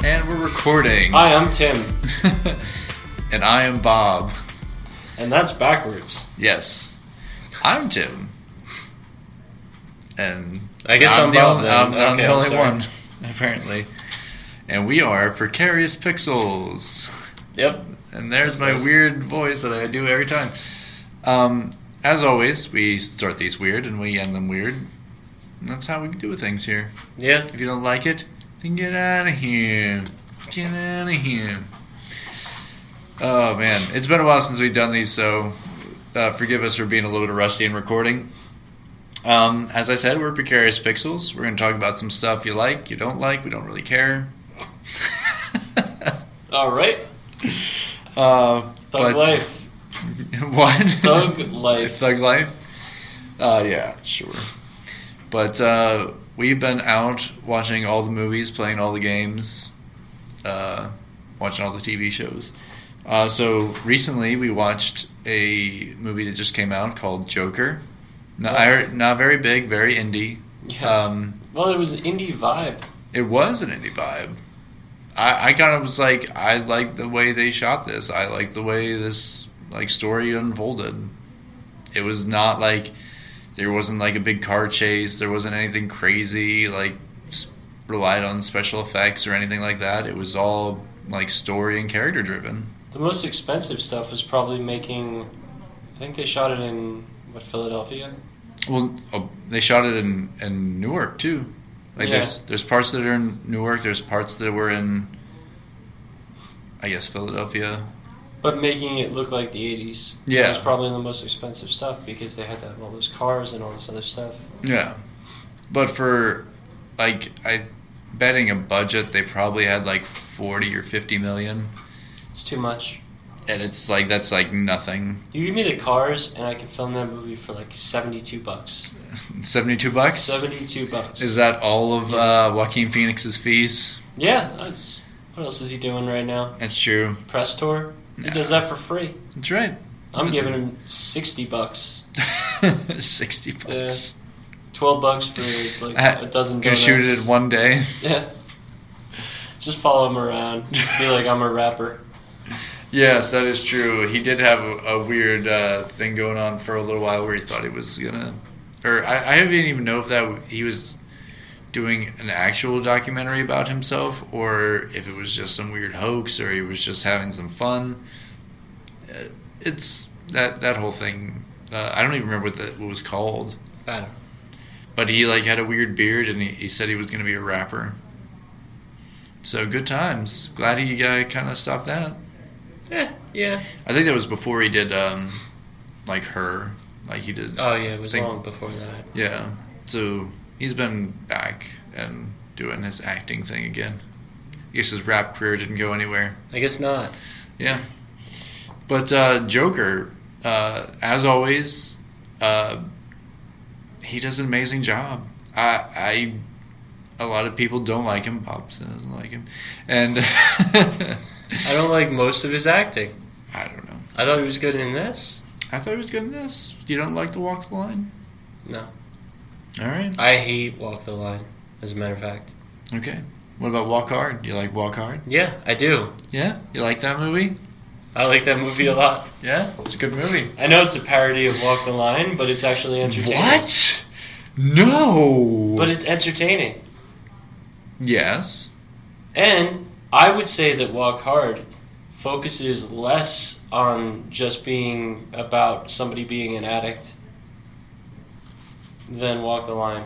And we're recording. Hi, I'm Tim. And I am Bob. And that's backwards. Yes. I'm Tim. And I guess I'm Bob. I'm the only one, apparently. And we are Precarious Pixels. Yep. And there's my weird voice that I do every time. As always, we start these weird and we end them weird. And that's how we do things here. Yeah. If you don't like it, then get out of here. Get out of here. Oh, man. It's been a while since we've done these, so forgive us for being a little bit rusty in recording. As I said, we're Precarious Pixels. We're going to talk about some stuff you like, you don't like, we don't really care. All right. Thug life. What? Thug life. Thug life? Yeah, sure. But we've been out watching all the movies, playing all the games, watching all the TV shows. So recently we watched a movie that just came out called Joker. Not very big, very indie. Yeah. Well, it was an indie vibe. It was an indie vibe. I kind of was like, I like the way they shot this. I like the way this story unfolded. It was not like there wasn't like a big car chase. There wasn't anything crazy like relied on special effects or anything like that. It was all like story and character driven. The most expensive stuff was probably making. I think they shot it in Philadelphia. Well, they shot it in Newark too. Like there's parts that are in Newark. There's parts that were in, I guess, Philadelphia. But making it look like the 80s. Yeah. Was probably the most expensive stuff because they had to have all those cars and all this other stuff. Yeah. But for, betting a budget, they probably had like 40 or 50 million. It's too much. And it's like, that's like nothing. You give me the cars and I can film that movie for like $72. $72? $72. Is that all of Joaquin Phoenix's fees? Yeah. What else is he doing right now? That's true. Press tour? He does that for free. That's right. I'm giving him $60. $60. $12 for like a dozen donuts. You shoot it in one day. Yeah. Just follow him around. Be like I'm a rapper. Yes, that is true. He did have a weird thing going on for a little while where he thought he was gonna, or I didn't even know if that he was doing an actual documentary about himself, or if it was just some weird hoax, or he was just having some fun. It's that whole thing. I don't even remember what it was called. I don't know. But he had a weird beard, and he said he was going to be a rapper. So good times. Glad he kind of stopped that. Yeah. I think that was before he did Her. He did. Oh yeah, it was long before that. Yeah. So he's been back and doing his acting thing again. I guess his rap career didn't go anywhere. I guess not. Yeah. But Joker, as always, he does an amazing job. A lot of people don't like him. Bob doesn't like him. And I don't like most of his acting. I don't know. I thought he was good in this. I thought he was good in this. You don't like the Walk the Line? No. All right. I hate Walk the Line, as a matter of fact. Okay. What about Walk Hard? You like Walk Hard? Yeah, I do. Yeah? You like that movie? I like that movie a lot. Yeah? It's a good movie. I know it's a parody of Walk the Line, but it's actually entertaining. What? No! But it's entertaining. Yes. And I would say that Walk Hard focuses less on just being about somebody being an addict than Walk the Line.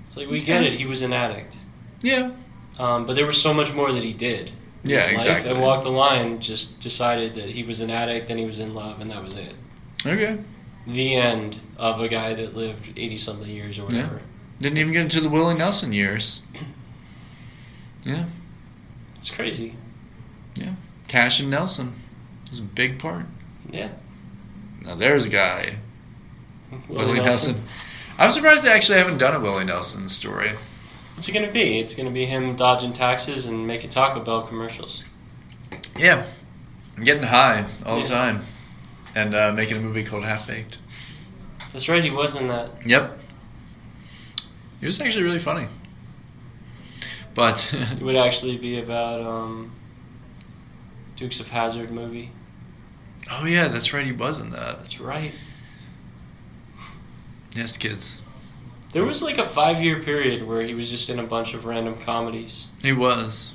It's like, we get it, he was an addict. Yeah. But there was so much more that he did. Yeah, exactly. And Walk the Line just decided that he was an addict and he was in love, and that was it. Okay. The end of a guy that lived 80-something years or whatever. Yeah. Didn't even get into the Willie Nelson years. Yeah. It's crazy. Yeah. Cash and Nelson was a big part. Yeah. Now there's a guy. Willie Nelson. I'm surprised they actually haven't done a Willie Nelson story. What's it going to be? It's going to be him dodging taxes and making Taco Bell commercials. Yeah. Getting high all the time. And making a movie called Half Baked. That's right, he was in that. Yep. He was actually really funny. But it would actually be about Dukes of Hazzard movie. Oh yeah, that's right. He was in that. That's right. Yes, kids. There was like a 5-year period where he was just in a bunch of random comedies. He was.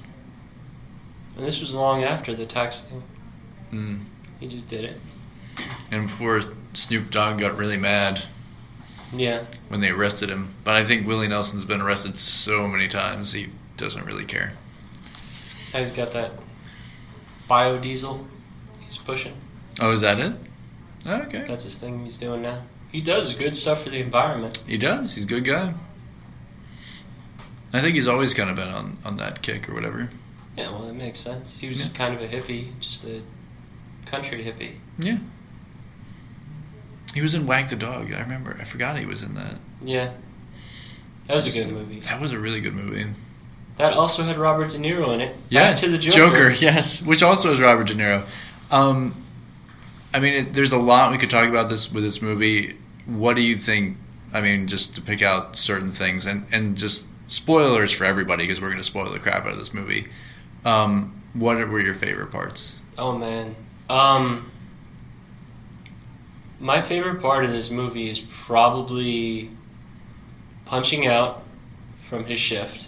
And this was long after the tax thing. Mm. He just did it. And before Snoop Dogg got really mad. Yeah. When they arrested him. But I think Willie Nelson's been arrested so many times he doesn't really care. He's got that biodiesel he's pushing. Oh, is that it? Oh, okay. That's his thing he's doing now. He does good stuff for the environment. He does. He's a good guy. I think he's always kind of been on that kick or whatever. Yeah, well, that makes sense. He was kind of a hippie, just a country hippie. Yeah. He was in Wag the Dog. I remember. I forgot he was in that. Yeah. That was a good movie. That was a really good movie. That also had Robert De Niro in it. Yeah. Back to the Joker. Yes. Which also has Robert De Niro. I mean, there's a lot we could talk about with this movie. What do you think? I mean, just to pick out certain things and just spoilers for everybody because we're going to spoil the crap out of this movie. What were your favorite parts? Oh, man. My favorite part of this movie is probably punching out from his shift.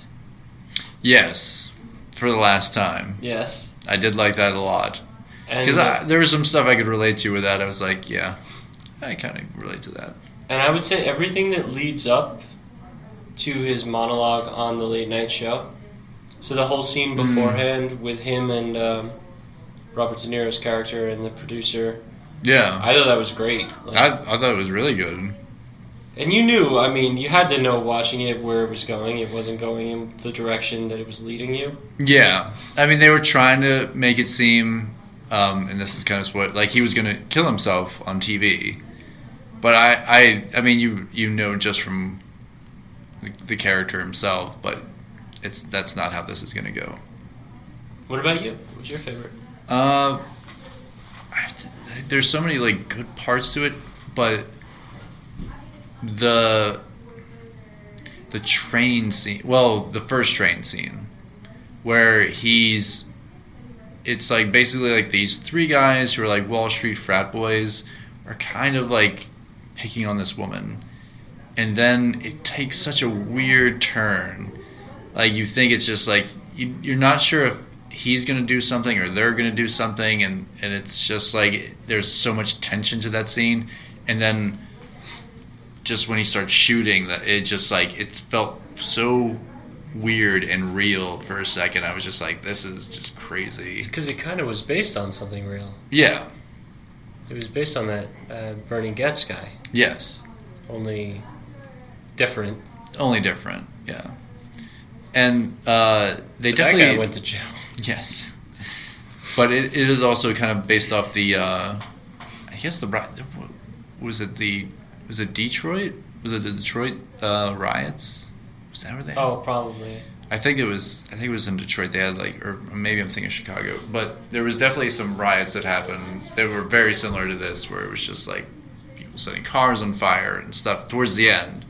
Yes. For the last time. Yes. I did like that a lot. Because there was some stuff I could relate to with that. I was like, yeah, I kind of relate to that. And I would say everything that leads up to his monologue on the late night show. So the whole scene beforehand with him and Robert De Niro's character and the producer. Yeah. I thought that was great. I thought it was really good. And you knew, I mean, you had to know watching it where it was going. It wasn't going in the direction that it was leading you. Yeah. I mean, they were trying to make it seem, and this is kind of spoiled, like he was going to kill himself on TV. But I mean, you know just from the character himself, but that's not how this is going to go. What about you? What was your favorite? There's so many like good parts to it, but the train scene, well, the first train scene where it's like basically like these three guys who are like Wall Street frat boys are kind of like picking on this woman, and then it takes such a weird turn. Like you think it's just like you're not sure if he's going to do something or they're going to do something, and it's just like there's so much tension to that scene, and then just when he starts shooting, that it just like it felt so weird and real for a second. I was just like, this is just crazy. It's because it kind of was based on something real. Yeah. It was based on that Bernie Getz guy. Yes. Only different. Yeah. And they definitely that guy went to jail. Yes. But it is also kind of based off the I guess was it Detroit? Was it the Detroit riots? Was that where they had? Oh, probably. I think it was in Detroit. They had like, or maybe I'm thinking Chicago, but there was definitely some riots that happened that were very similar to this, where it was just like people setting cars on fire and stuff towards the end.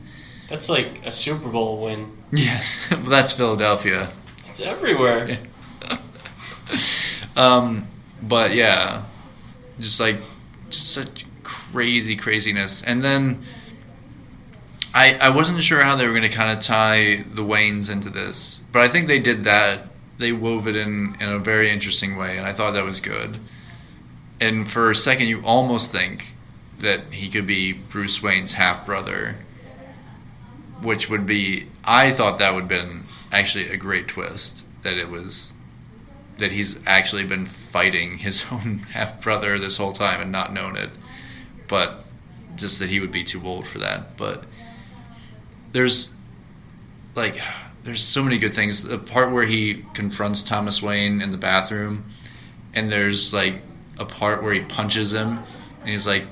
That's like a Super Bowl win. Yes, but that's Philadelphia. It's everywhere. Yeah. But yeah, just such craziness, and then I wasn't sure how they were going to kind of tie the Waynes into this, but I think they did that. They wove it in a very interesting way, and I thought that was good. And for a second, you almost think that he could be Bruce Wayne's half-brother, which would be, I thought that would have been actually a great twist, that he's actually been fighting his own half-brother this whole time and not known it, but just that he would be too old for that. But there's so many good things. The part where he confronts Thomas Wayne in the bathroom, and there's like a part where he punches him, and he's like,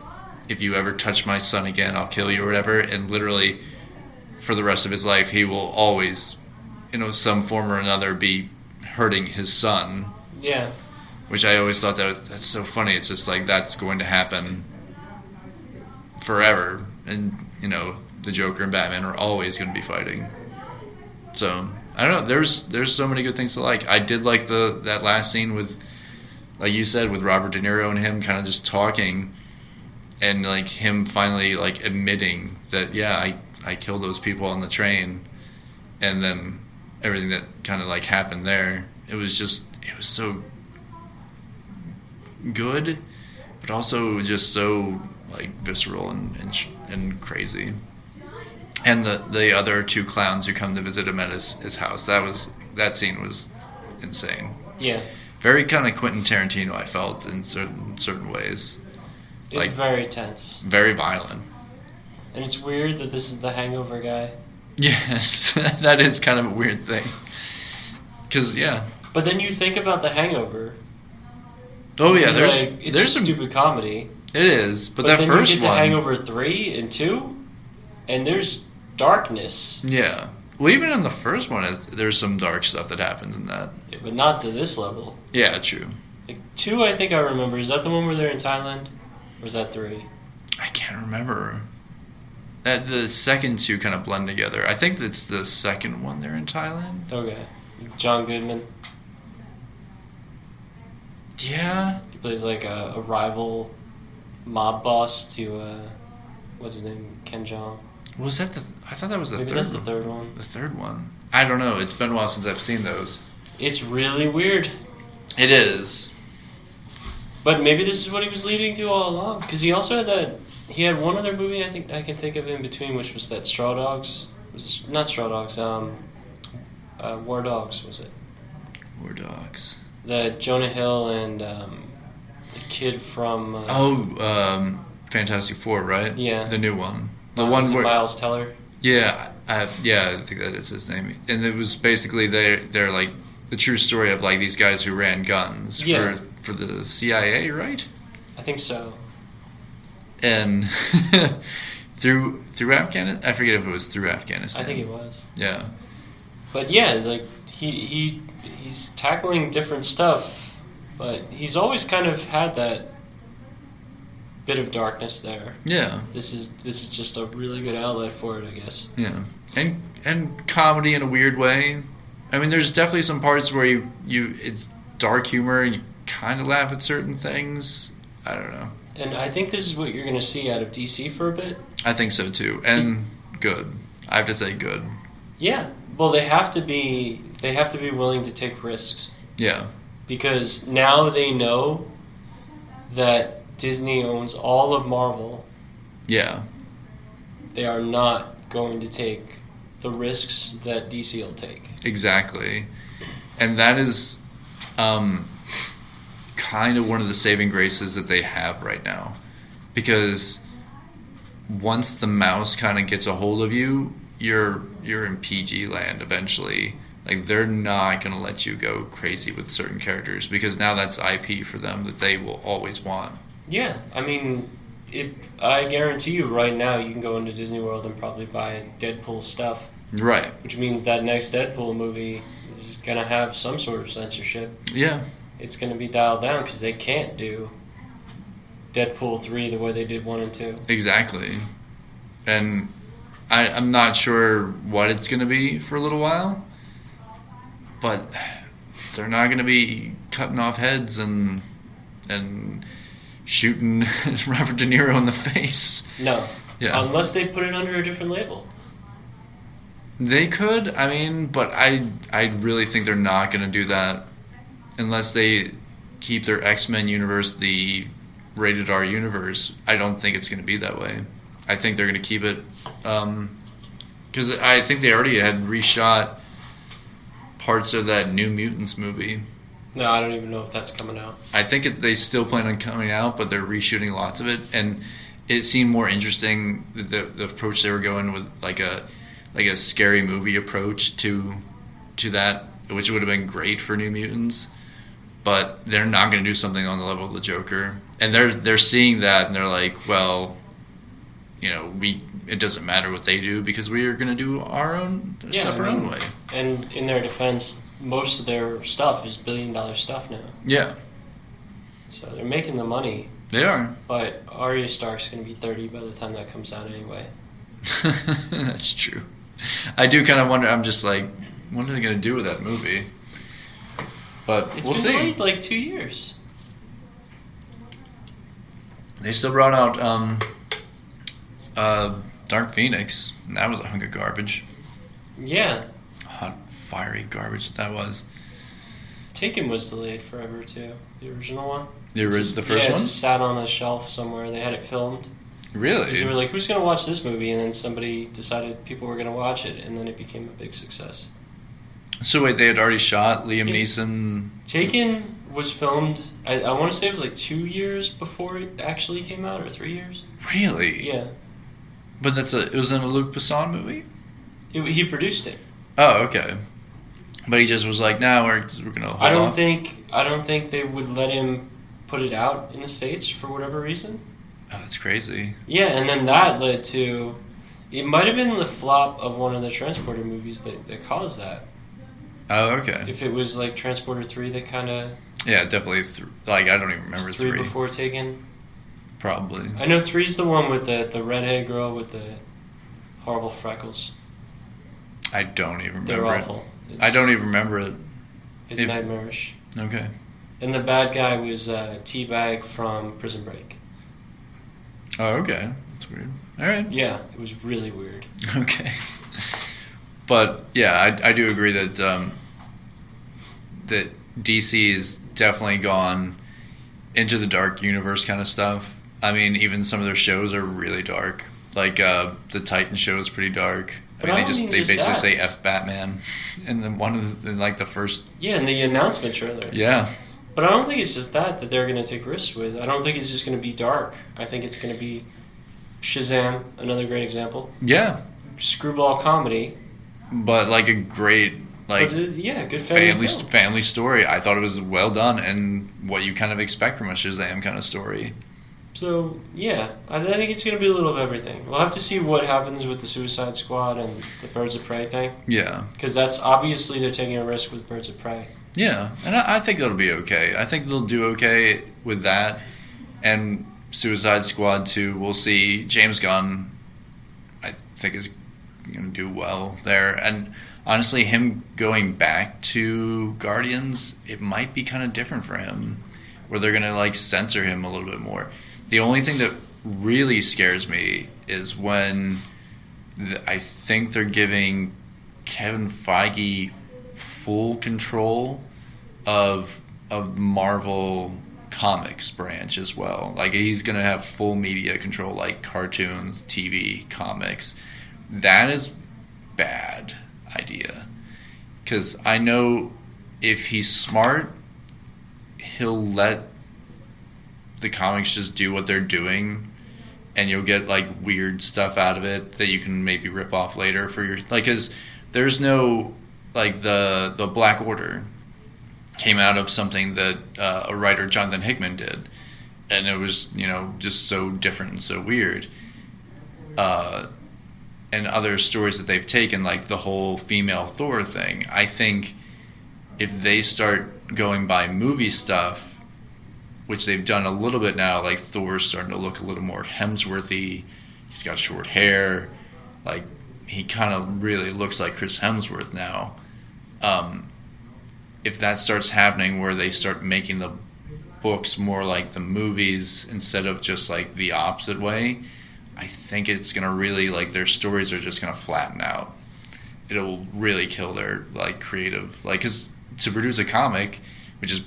if you ever touch my son again, I'll kill you or whatever, and literally for the rest of his life he will always, some form or another be hurting his son. Yeah. Which I always thought that's so funny. It's just like that's going to happen forever, and the Joker and Batman are always going to be fighting. So I don't know. There's so many good things to like. I did like that last scene with, like you said, with Robert De Niro and him kind of just talking, and like him finally like admitting that I killed those people on the train, and then everything that kind of like happened there. It was so good, but also just so like visceral and crazy. And the other two clowns who come to visit him at his house, that scene was insane. Yeah. Very kind of Quentin Tarantino, I felt, in certain ways. It's like, very tense. Very violent. And it's weird that this is the Hangover guy. Yes, that is kind of a weird thing. Because, yeah. But then you think about the Hangover. Oh, yeah, there's some stupid comedy. It is, but that then first you get to one... Hangover 3 and 2, and there's darkness. Yeah. Well, even in the first one, there's some dark stuff that happens in that. Yeah, but not to this level. Yeah, true. Like 2, I think I remember. Is that the one where they're in Thailand? Or is that 3? I can't remember. The second two kind of blend together. I think it's the second one they're in Thailand. Okay. John Goodman. Yeah. He plays like a rival mob boss to, what's his name? Ken Jeong. Was that I thought that was the Maybe third that's one. the third one. The third one. I don't know. It's been a while since I've seen those. It's really weird. It is. But maybe this is what he was leading to all along. Because he also had he had one other movie I think I can think of in between, which was that Straw Dogs. Not Straw Dogs, War Dogs, was it? War Dogs. The Jonah Hill and the kid from... Fantastic Four, right? Yeah. The new one. The one where... Miles Teller? Yeah, I think that is his name. And it was basically they're like the true story of like these guys who ran guns for the CIA, right? I think so. And through Afghanistan, I forget if it was through Afghanistan. I think it was. Yeah. But yeah, like he's tackling different stuff, but he's always kind of had that bit of darkness there. Yeah. This is just a really good outlet for it, I guess. Yeah. And comedy in a weird way. I mean, there's definitely some parts where you it's dark humor and you kind of laugh at certain things. I don't know. And I think this is what you're going to see out of DC for a bit. I think so too. And good. I have to say good. Yeah. Well, they have to be willing to take risks. Yeah. Because now they know that Disney owns all of Marvel. Yeah. They are not going to take the risks that DC will take. Exactly. And that is kind of one of the saving graces that they have right now. Because once the mouse kind of gets a hold of you, you're in PG land eventually. Like, they're not going to let you go crazy with certain characters because now that's IP for them that they will always want. Yeah, I mean, I guarantee you right now you can go into Disney World and probably buy Deadpool stuff. Right. Which means that next Deadpool movie is going to have some sort of censorship. Yeah. It's going to be dialed down because they can't do Deadpool 3 the way they did 1 and 2. Exactly. And I'm not sure what it's going to be for a little while, but they're not going to be cutting off heads and shooting Robert De Niro in the face. No. Yeah. Unless they put it under a different label. They could, I mean, but I really think they're not going to do that unless they keep their X-Men universe the rated R universe. I don't think it's going to be that way. I think they're going to keep it because I think they already had reshot parts of that New Mutants movie. No, I don't even know if that's coming out. I think they still plan on coming out, but they're reshooting lots of it, and it seemed more interesting the approach they were going with, like a scary movie approach to that, which would have been great for New Mutants. But they're not going to do something on the level of the Joker, and they're seeing that, and they're like, well, you know, it doesn't matter what they do because we are going to do our own stuff our own way. And in their defense, most of their stuff is billion-dollar stuff now. Yeah. So they're making the money. They are. But Arya Stark's going to be 30 by the time that comes out anyway. That's true. I do kind of wonder. I'm just like, what are they gonna do with that movie? But It's we'll been see. delayed like 2 years. They still brought out Dark Phoenix, and that was a hunk of garbage. Yeah. Hot, fiery garbage that was. Taken was delayed forever too. The original one. The first one? It just sat on a shelf somewhere. They had it filmed. Really? Because they were like, who's going to watch this movie? And then somebody decided people were going to watch it, and then it became a big success. So wait, they had already shot Liam Neeson? Taken was filmed, I want to say it was like 2 years before it actually came out, or 3 years. Really? Yeah. But it was in a Luc Besson movie? He produced it. Oh, okay. But he just was like, "Nah, we're gonna hold I don't off." think they would let him put it out in the States for whatever reason. Oh, that's crazy. Yeah, and then that led to, it might have been the flop of one of the Transporter movies that caused that. Oh, okay. If it was like Transporter 3 that kind of... Yeah, definitely. I don't even remember 3. 3 before Taken. Probably. I know 3's the one with the redhead girl with the horrible freckles. I don't even remember They're it. awful. I don't even remember it. It's nightmarish. Okay. And the bad guy was T-Bag from Prison Break. Oh, okay. That's weird. All right. Yeah, it was really weird. Okay. But yeah, I do agree that that DC is definitely gone into the dark universe kind of stuff. I mean, even some of their shows are really dark. Like the Titan show is pretty dark. I mean, they basically say F Batman, and then the first. Yeah, in the announcement trailer. Yeah. But I don't think it's just that they're going to take risks with. I don't think it's just going to be dark. I think it's going to be Shazam, another great example. Yeah. Screwball comedy. But like a great good family story. I thought it was well done and what you kind of expect from a Shazam kind of story. So, yeah, I think it's going to be a little of everything. We'll have to see what happens with the Suicide Squad and the Birds of Prey thing. Yeah. Because that's obviously they're taking a risk with Birds of Prey. Yeah, and I think that'll be okay. I think they'll do okay with that. And Suicide Squad 2, we'll see. James Gunn, I think, is going to do well there. And honestly, him going back to Guardians, it might be kind of different for him, where they're going to censor him a little bit more. The only thing that really scares me is when I think they're giving Kevin Feige full control of Marvel Comics branch as well. Like, he's going to have full media control, like cartoons, TV, comics. That is bad idea. Because I know if he's smart, he'll let the comics just do what they're doing, and you'll get weird stuff out of it that you can maybe rip off later for your because there's no the Black Order came out of something that a writer, Jonathan Hickman, did, and it was just so different and so weird. And other stories that they've taken, like the whole female Thor thing, I think if they start going by movie stuff, which they've done a little bit now, like Thor's starting to look a little more Hemsworthy. He's got short hair. He kind of really looks like Chris Hemsworth now. If that starts happening where they start making the books more like the movies instead of just the opposite way, I think it's going to really, their stories are just going to flatten out. It'll really kill their, creative, because to produce a comic, which is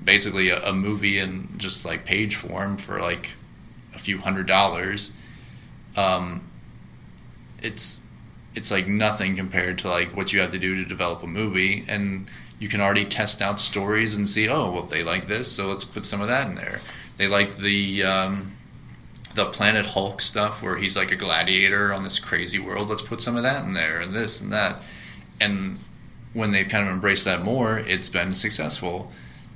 basically a movie in just page form for a few $100s, it's nothing compared to what you have to do to develop a movie, and you can already test out stories and see, oh, well, they like this, so let's put some of that in there. They like the Planet Hulk stuff where he's a gladiator on this crazy world. Let's put some of that in there, and this and that. And when they've kind of embraced that more, it's been successful.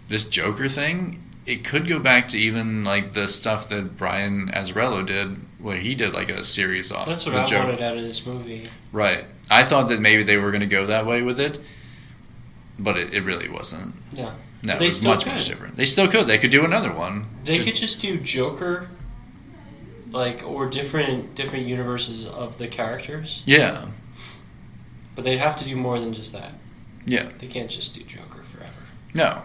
This Joker thing, it could go back to even the stuff that Brian Azzarello did, where he did a series off. That's what I wanted out of this movie. Right. I thought that maybe they were going to go that way with it, but it really wasn't. Yeah. No, it was much different. They still could. They could do another one. They could just do Joker, or different universes of the characters. Yeah. But they'd have to do more than just that. Yeah. They can't just do Joker forever. No.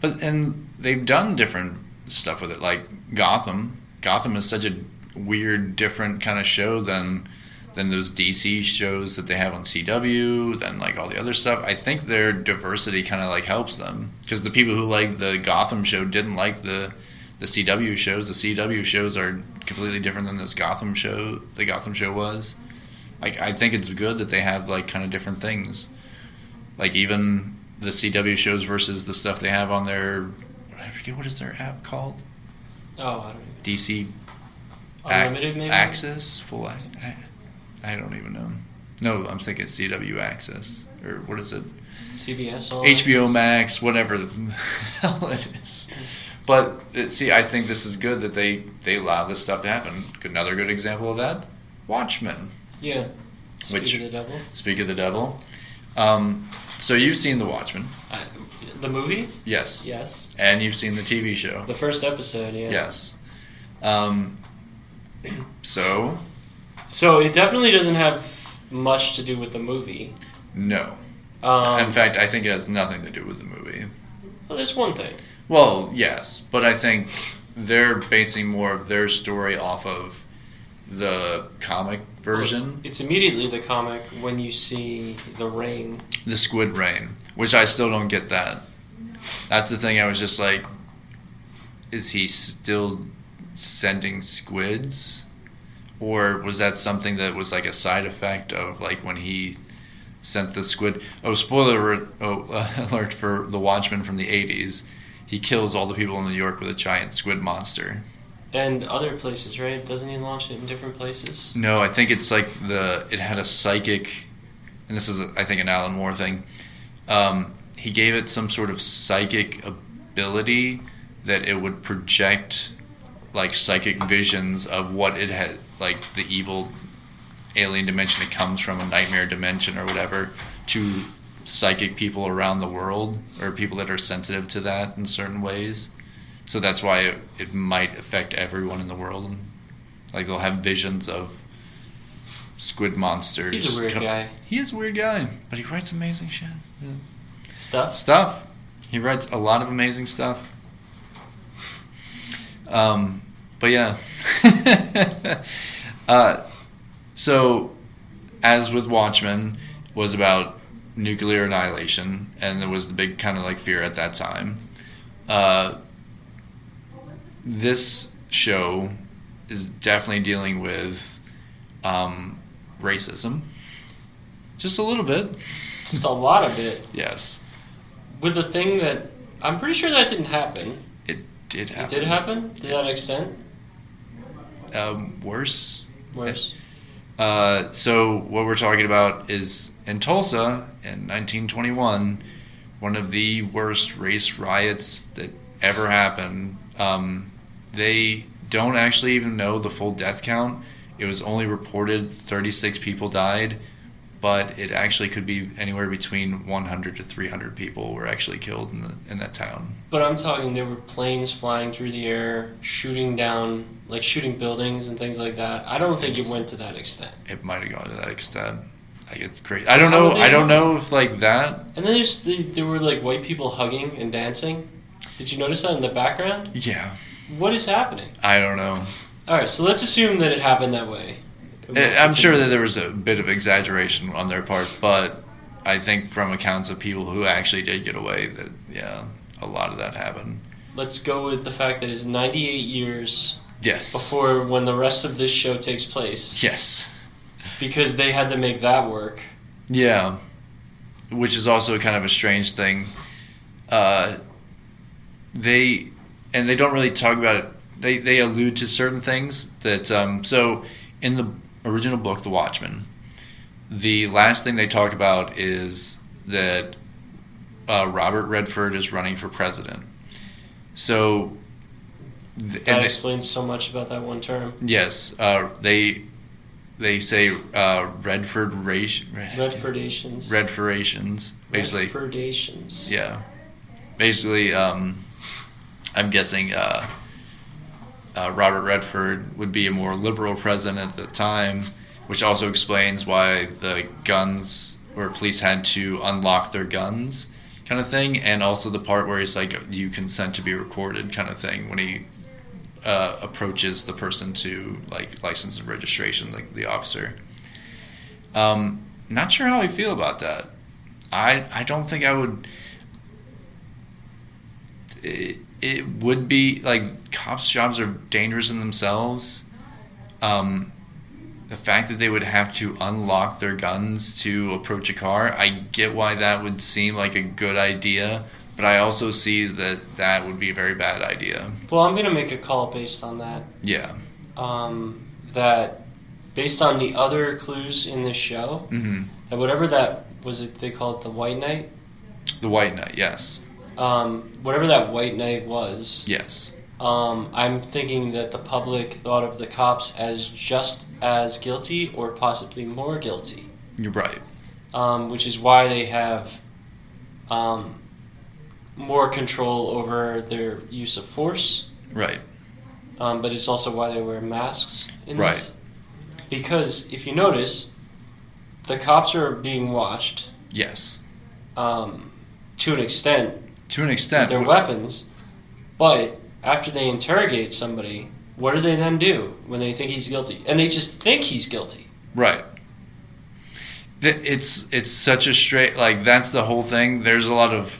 And they've done different stuff with it, like Gotham. Gotham is such a weird, different kind of show than those DC shows that they have on CW, than like all the other stuff. I think their diversity kind of like helps them, because the people who like the Gotham show didn't like the CW shows. The CW shows are completely different than the Gotham show was. Like, I think it's good that they have like kind of different things. Like even the CW shows versus the stuff they have on their, I forget what is their app called. Oh, I don't know. DC Unlimited, maybe? Access? Full Access? I don't even know. No, I'm thinking CW Access. Or what is it? CBS? All HBO Max, whatever the hell it is. But, see, I think this is good that they allow this stuff to happen. Another good example of that, Watchmen. Yeah. Speak of the devil. Speak of the devil. So you've seen The Watchmen. The movie? Yes. Yes. And you've seen the TV show. The first episode, yeah. Yes. So it definitely doesn't have much to do with the movie. No. In fact, I think it has nothing to do with the movie. Well, there's one thing. Well, yes, but I think they're basing more of their story off of the comic version. Well, it's immediately the comic when you see the rain. The squid rain, which I still don't get that. That's the thing. I was just like, is he still sending squids? Or was that something that was like a side effect of like when he sent the squid? Oh, spoiler alert for The Watchmen from the 80s. He kills all the people in New York with a giant squid monster. And other places, right? Doesn't he launch it in different places? No, I think it's like it had a psychic, and this is, I think, an Alan Moore thing. He gave it some sort of psychic ability that it would project like psychic visions of what it had, like the evil alien dimension that comes from, a nightmare dimension or whatever, to psychic people around the world, or people that are sensitive to that in certain ways. So that's why it might affect everyone in the world. Like they'll have visions of squid monsters. He's a weird guy. He is a weird guy, but he writes amazing shit. Yeah. Stuff. He writes a lot of amazing stuff. But yeah. So, as with Watchmen, was about nuclear annihilation, and there was the big kind of like fear at that time. This show is definitely dealing with racism. Just a little bit. Just a lot of it. Yes. With the thing that, I'm pretty sure that didn't happen. It did happen. It did happen? To that extent? Worse. Worse. So what we're talking about is in Tulsa in 1921, one of the worst race riots that ever happened. They don't actually even know the full death count. It was only reported 36 people died, but it actually could be anywhere between 100 to 300 people were actually killed in that town. But I'm talking, there were planes flying through the air, shooting buildings and things like that. I don't think it went to that extent. It might have gone to that extent. Like, it's crazy. I don't know. I don't know if like that. And then there were like white people hugging and dancing. Did you notice that in the background? Yeah. What is happening? I don't know. All right, so let's assume that it happened that way. I'm sure that there was a bit of exaggeration on their part, but I think from accounts of people who actually did get away that, yeah, a lot of that happened. Let's go with the fact that it's 98 years Yes. before when the rest of this show takes place. Yes. Because they had to make that work. Yeah. Which is also kind of a strange thing. They don't really talk about it. They allude to certain things that so in the original book, The Watchmen, the last thing they talk about is that Robert Redford is running for president. So that explains so much about that one term. Yes, they say Redfordations. Basically. Redfordations. Yeah. Basically, I'm guessing Robert Redford would be a more liberal president at the time, which also explains why the guns where police had to unlock their guns kind of thing, and also the part where he's like, you consent to be recorded kind of thing when he approaches the person to like license and registration, like the officer. Not sure how I feel about that. I don't think I would. It would be like, cops' jobs are dangerous in themselves. The fact that they would have to unlock their guns to approach a car, I get why that would seem like a good idea, but I also see that that would be a very bad idea. Well, I'm going to make a call based on that. Yeah. That based on the other clues in this show, that whatever that was, it they call it the White Knight? The White Knight, yes. Whatever that White Knight was. Yes. I'm thinking that the public thought of the cops as just as guilty or possibly more guilty. You're right. Which is why they have more control over their use of force. Right. But it's also why they wear masks in right. this. Because if you notice, the cops are being watched. Yes. To an extent. To an extent. With their weapons. But after they interrogate somebody, what do they then do when they think he's guilty? And they just think he's guilty. Right. It's such a straight, like, that's the whole thing. There's a lot of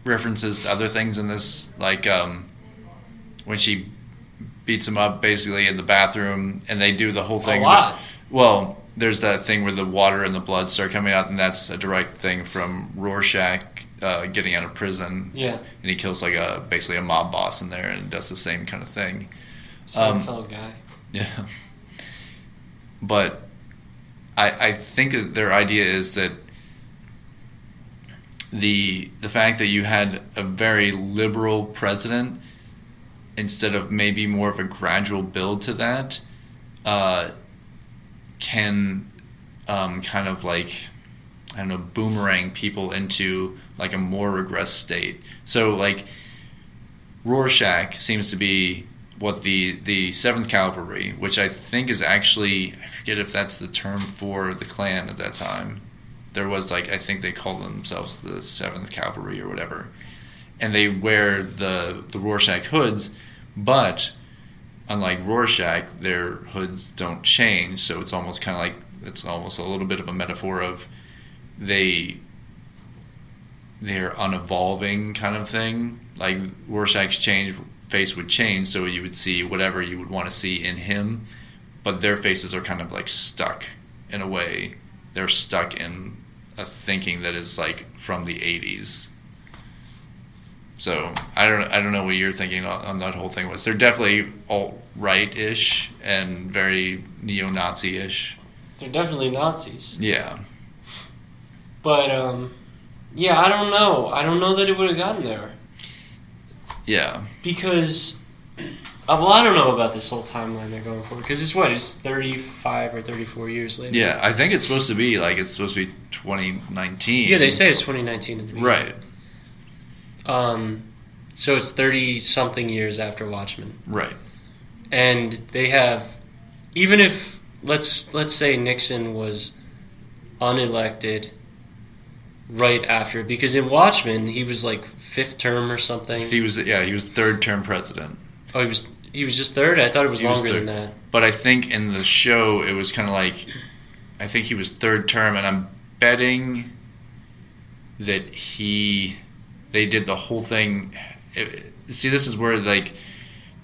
references to other things in this, like when she beats him up basically in the bathroom, and they do the whole thing. A lot. Well, there's that thing where the water and the blood start coming out, and that's a direct thing from Rorschach getting out of prison. Yeah. And he kills like basically a mob boss in there, and does the same kind of thing. Seinfeld guy. Yeah. But I think that their idea is that the fact that you had a very liberal president instead of maybe more of a gradual build to that can kind of like, I don't know, boomerang people into like a more regressed state. So like Rorschach seems to be what the 7th Cavalry, which I think is actually, I forget if that's the term for the Klan at that time. There was like, I think they called themselves the 7th Cavalry or whatever. And they wear the Rorschach hoods, but unlike Rorschach, their hoods don't change, so it's almost kind of like, it's almost a little bit of a metaphor of they're unevolving kind of thing. Like Rorschach's face would change, so you would see whatever you would want to see in him, but their faces are kind of like stuck in a way. They're stuck in a thinking that is like from the 80s. So I don't know what you're thinking on that whole thing was. They're definitely alt-right-ish and very neo-Nazi-ish. They're definitely Nazis. Yeah. But yeah, I don't know. I don't know that it would have gotten there. Yeah. Because, well, I don't know about this whole timeline they're going for. Because it's 35 or 34 years later. Yeah, I think it's supposed to be 2019. Yeah, they say it's 2019 in the beginning. Right. So it's 30-something years after Watchmen. Right. And they have, even if, let's say Nixon was unelected right after, because in Watchmen he was like 5th term or something. He was 3rd term president. Oh, he was just 3rd? I thought it was longer than that. But I think in the show it was kind of like, I think he was 3rd term, and I'm betting that they did the whole thing. See, this is where like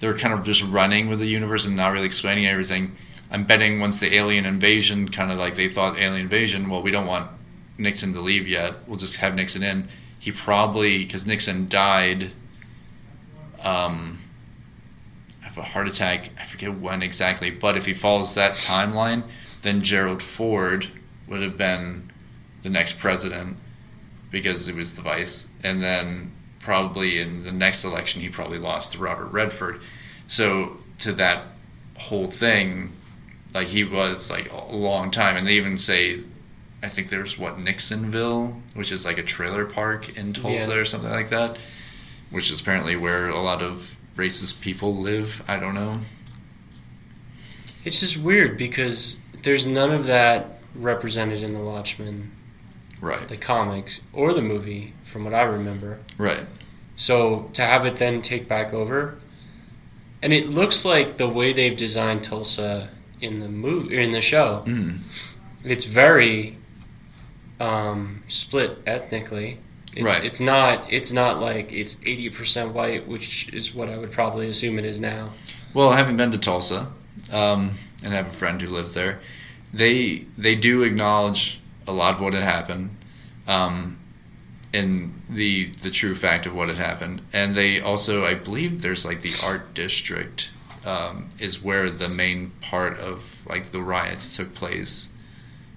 they're kind of just running with the universe and not really explaining everything. I'm betting once the alien invasion, kind of like they thought alien invasion, well, we don't want Nixon to leave yet, we'll just have Nixon in. He probably, because Nixon died of a heart attack, I forget when exactly, but if he follows that timeline, then Gerald Ford would have been the next president because it was the vice, and then probably in the next election he probably lost to Robert Redford. So to that whole thing, like he was like a long time, and they even say, I think there's Nixonville, which is like a trailer park in Tulsa or something like that, which is apparently where a lot of racist people live. I don't know. It's just weird because there's none of that represented in the Watchmen Right. the comics or the movie, from what I remember. Right. So to have it then take back over, and it looks like the way they've designed Tulsa in the movie, in the show, it's very split ethnically. Right. It's not like it's 80% white, which is what I would probably assume it is now. Well, having been to Tulsa, and have a friend who lives there, they do acknowledge a lot of what had happened, and the true fact of what had happened. And they also, I believe, there's like the art district is where the main part of like the riots took place.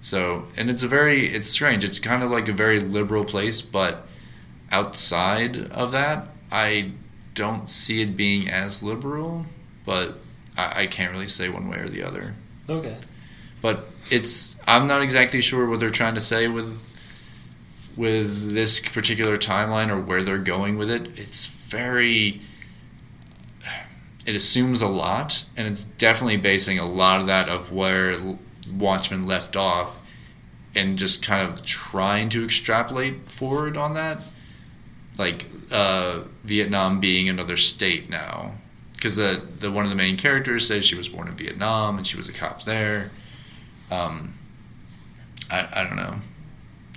So, and it's strange. It's kind of like a very liberal place, but outside of that, I don't see it being as liberal, but I can't really say one way or the other. Okay. But I'm not exactly sure what they're trying to say with this particular timeline or where they're going with it. It assumes a lot, and it's definitely basing a lot of that of where Watchmen left off and just kind of trying to extrapolate forward on that. Like Vietnam being another state now. Because the one of the main characters says she was born in Vietnam and she was a cop there. I don't know.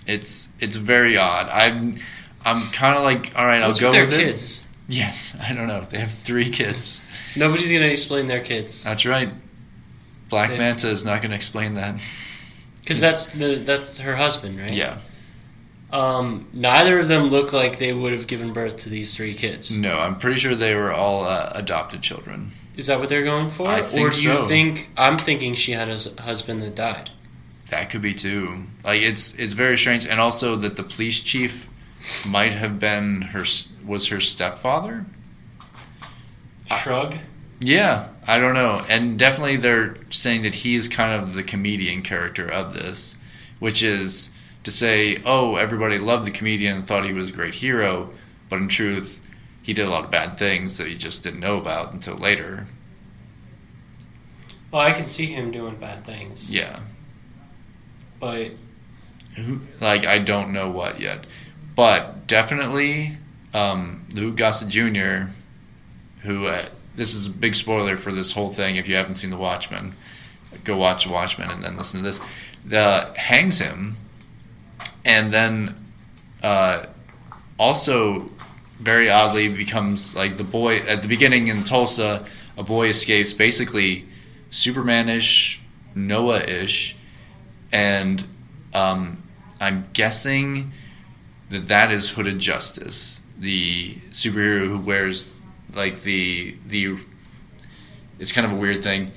It's very odd. I'm kind of like, all right, I'll go with it. Kids? Yes, I don't know. They have 3 kids. Nobody's gonna explain their kids. That's right. Black Manta is not gonna explain that. Because that's her husband, right? Yeah. Neither of them look like they would have given birth to these 3 kids. No, I'm pretty sure they were all adopted children. Is that what they're going for? I think or do you so. think... I'm thinking she had a husband that died. That could be too. Like it's very strange, and also that the police chief might have been her stepfather. Shrug? Yeah, I don't know. And definitely they're saying that he is kind of the comedian character of this, which is to say, oh, everybody loved the comedian and thought he was a great hero, but in truth, he did a lot of bad things that he just didn't know about until later. Well, I can see him doing bad things. Yeah. But... Like, I don't know what yet. But definitely, Lou Gossett Jr., who... this is a big spoiler for this whole thing if you haven't seen The Watchmen. Go watch The Watchmen and then listen to this. Hangs him, and then also very oddly becomes like the boy at the beginning in Tulsa. A boy escapes, basically Superman-ish, Noah-ish, and I'm guessing that is Hooded Justice, the superhero who wears like the it's kind of a weird thing.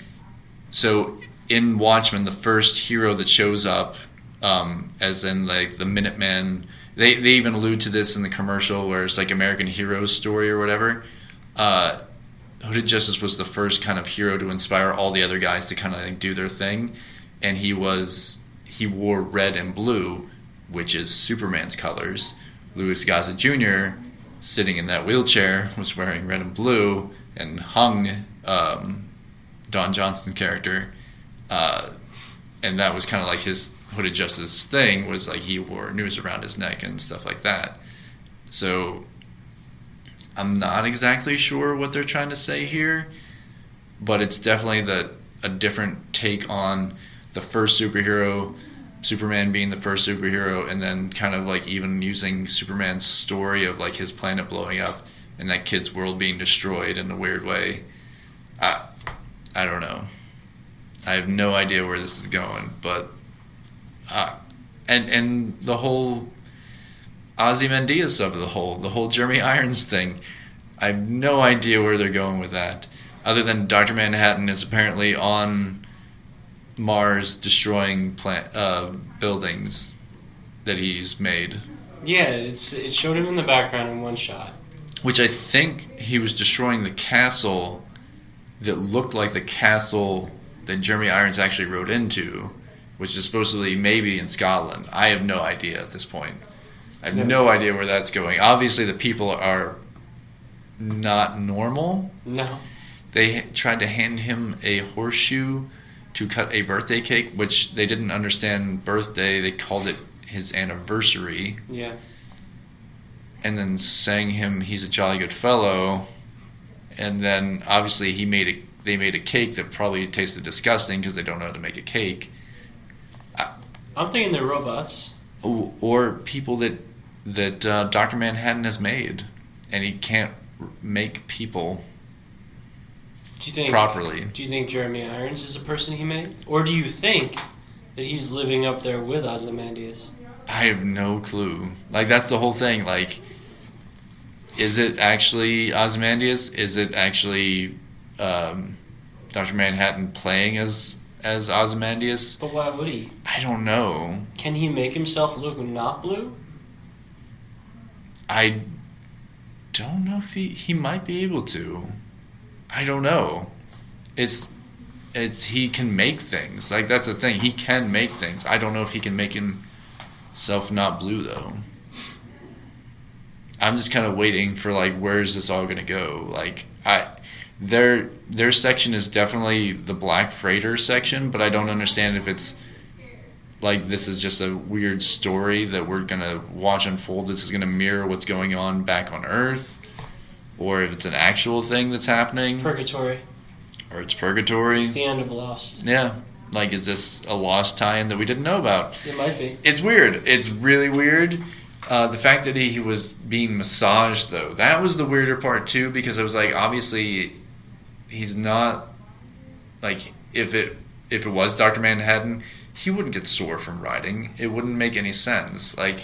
So in Watchmen, the first hero that shows up, as in like the Minutemen, they even allude to this in the commercial where it's like American Heroes story or whatever. Hooded Justice was the first kind of hero to inspire all the other guys to kind of like do their thing, and he wore red and blue, which is Superman's colors. Louis Gossett Jr., sitting in that wheelchair, was wearing red and blue and hung Don Johnson's character, and that was kind of like his Hooded Justice thing, was like he wore a noose around his neck and stuff like that. So I'm not exactly sure what they're trying to say here, but it's definitely a different take on the first superhero, Superman being the first superhero, and then kind of like even using Superman's story of like his planet blowing up and that kid's world being destroyed in a weird way. I don't know. I have no idea where this is going, but and the whole Ozymandias of the whole Jeremy Irons thing, I have no idea where they're going with that, other than Dr. Manhattan is apparently on Mars destroying buildings that he's made. Yeah, it showed him in the background in one shot. Which I think he was destroying the castle that looked like the castle that Jeremy Irons actually rode into, which is supposedly maybe in Scotland. I have no idea at this point. I have no idea where that's going. Obviously, the people are not normal. No. They tried to hand him a horseshoe to cut a birthday cake, which they didn't understand birthday. They called it his anniversary. Yeah. And then saying he's a jolly good fellow, and then obviously they made a cake that probably tasted disgusting because they don't know how to make a cake. I'm thinking they're robots. Or people that Dr. Manhattan has made, and he can't make people properly. Do you think Jeremy Irons is a person he made? Or do you think that he's living up there with Ozymandias? I have no clue. Like, that's the whole thing. Like, is it actually Ozymandias? Is it actually Dr. Manhattan playing as Ozymandias? But why would he? I don't know. Can he make himself look not blue? I don't know if he might be able to. I don't know. It's he can make things. Like, that's the thing. He can make things. I don't know if he can make himself not blue, though. I'm just kind of waiting for, like, where's this all gonna go? Like, their section is definitely the Black Freighter section, but I don't understand if it's like this is just a weird story that we're gonna watch unfold. This is gonna mirror what's going on back on Earth, or if it's an actual thing that's happening. It's purgatory. Or it's purgatory. It's the end of Lost. Yeah. Like, is this a Lost tie-in that we didn't know about? It might be. It's weird. It's really weird. The fact that he was being massaged, though, that was the weirder part, too, because I was like, obviously, he's not, like, if it was Dr. Manhattan, he wouldn't get sore from riding. It wouldn't make any sense. Like,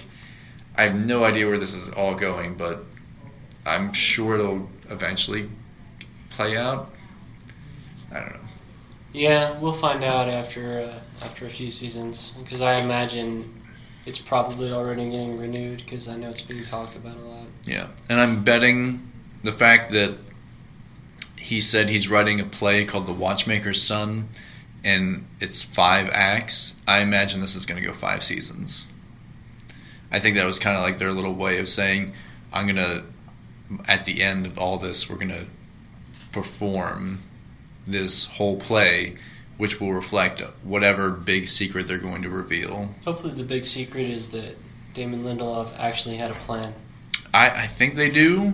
I have no idea where this is all going, but I'm sure it'll eventually play out. I don't know. Yeah, we'll find out after a few seasons, because I imagine it's probably already getting renewed, because I know it's being talked about a lot. Yeah, and I'm betting the fact that he said he's writing a play called The Watchmaker's Son, and it's 5 acts. I imagine this is going to go 5 seasons. I think that was kind of like their little way of saying, at the end of all this, we're going to perform this whole play, which will reflect whatever big secret they're going to reveal. Hopefully the big secret is that Damon Lindelof actually had a plan. I think they do.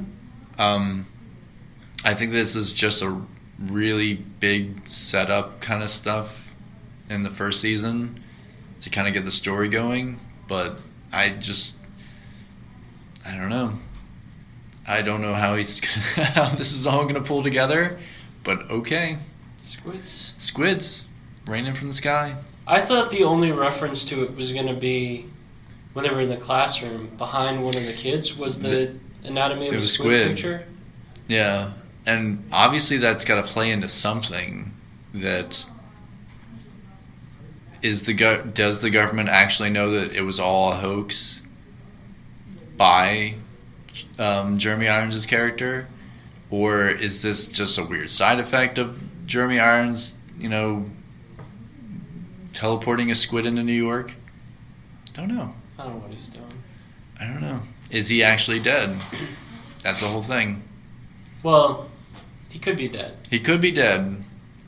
I think this is just a really big setup kind of stuff in the first season to kind of get the story going, but I don't know. I don't know how how this is all going to pull together, but okay. Squids raining from the sky. I thought the only reference to it was going to be when they were in the classroom behind one of the kids was the anatomy of a squid picture. Yeah, and obviously that's got to play into something that does the government actually know that it was all a hoax by Jeremy Irons' character, or is this just a weird side effect of Jeremy Irons, teleporting a squid into New York? Don't know. I don't know what he's doing. I don't know. Is he actually dead? That's the whole thing. Well, he could be dead. He could be dead,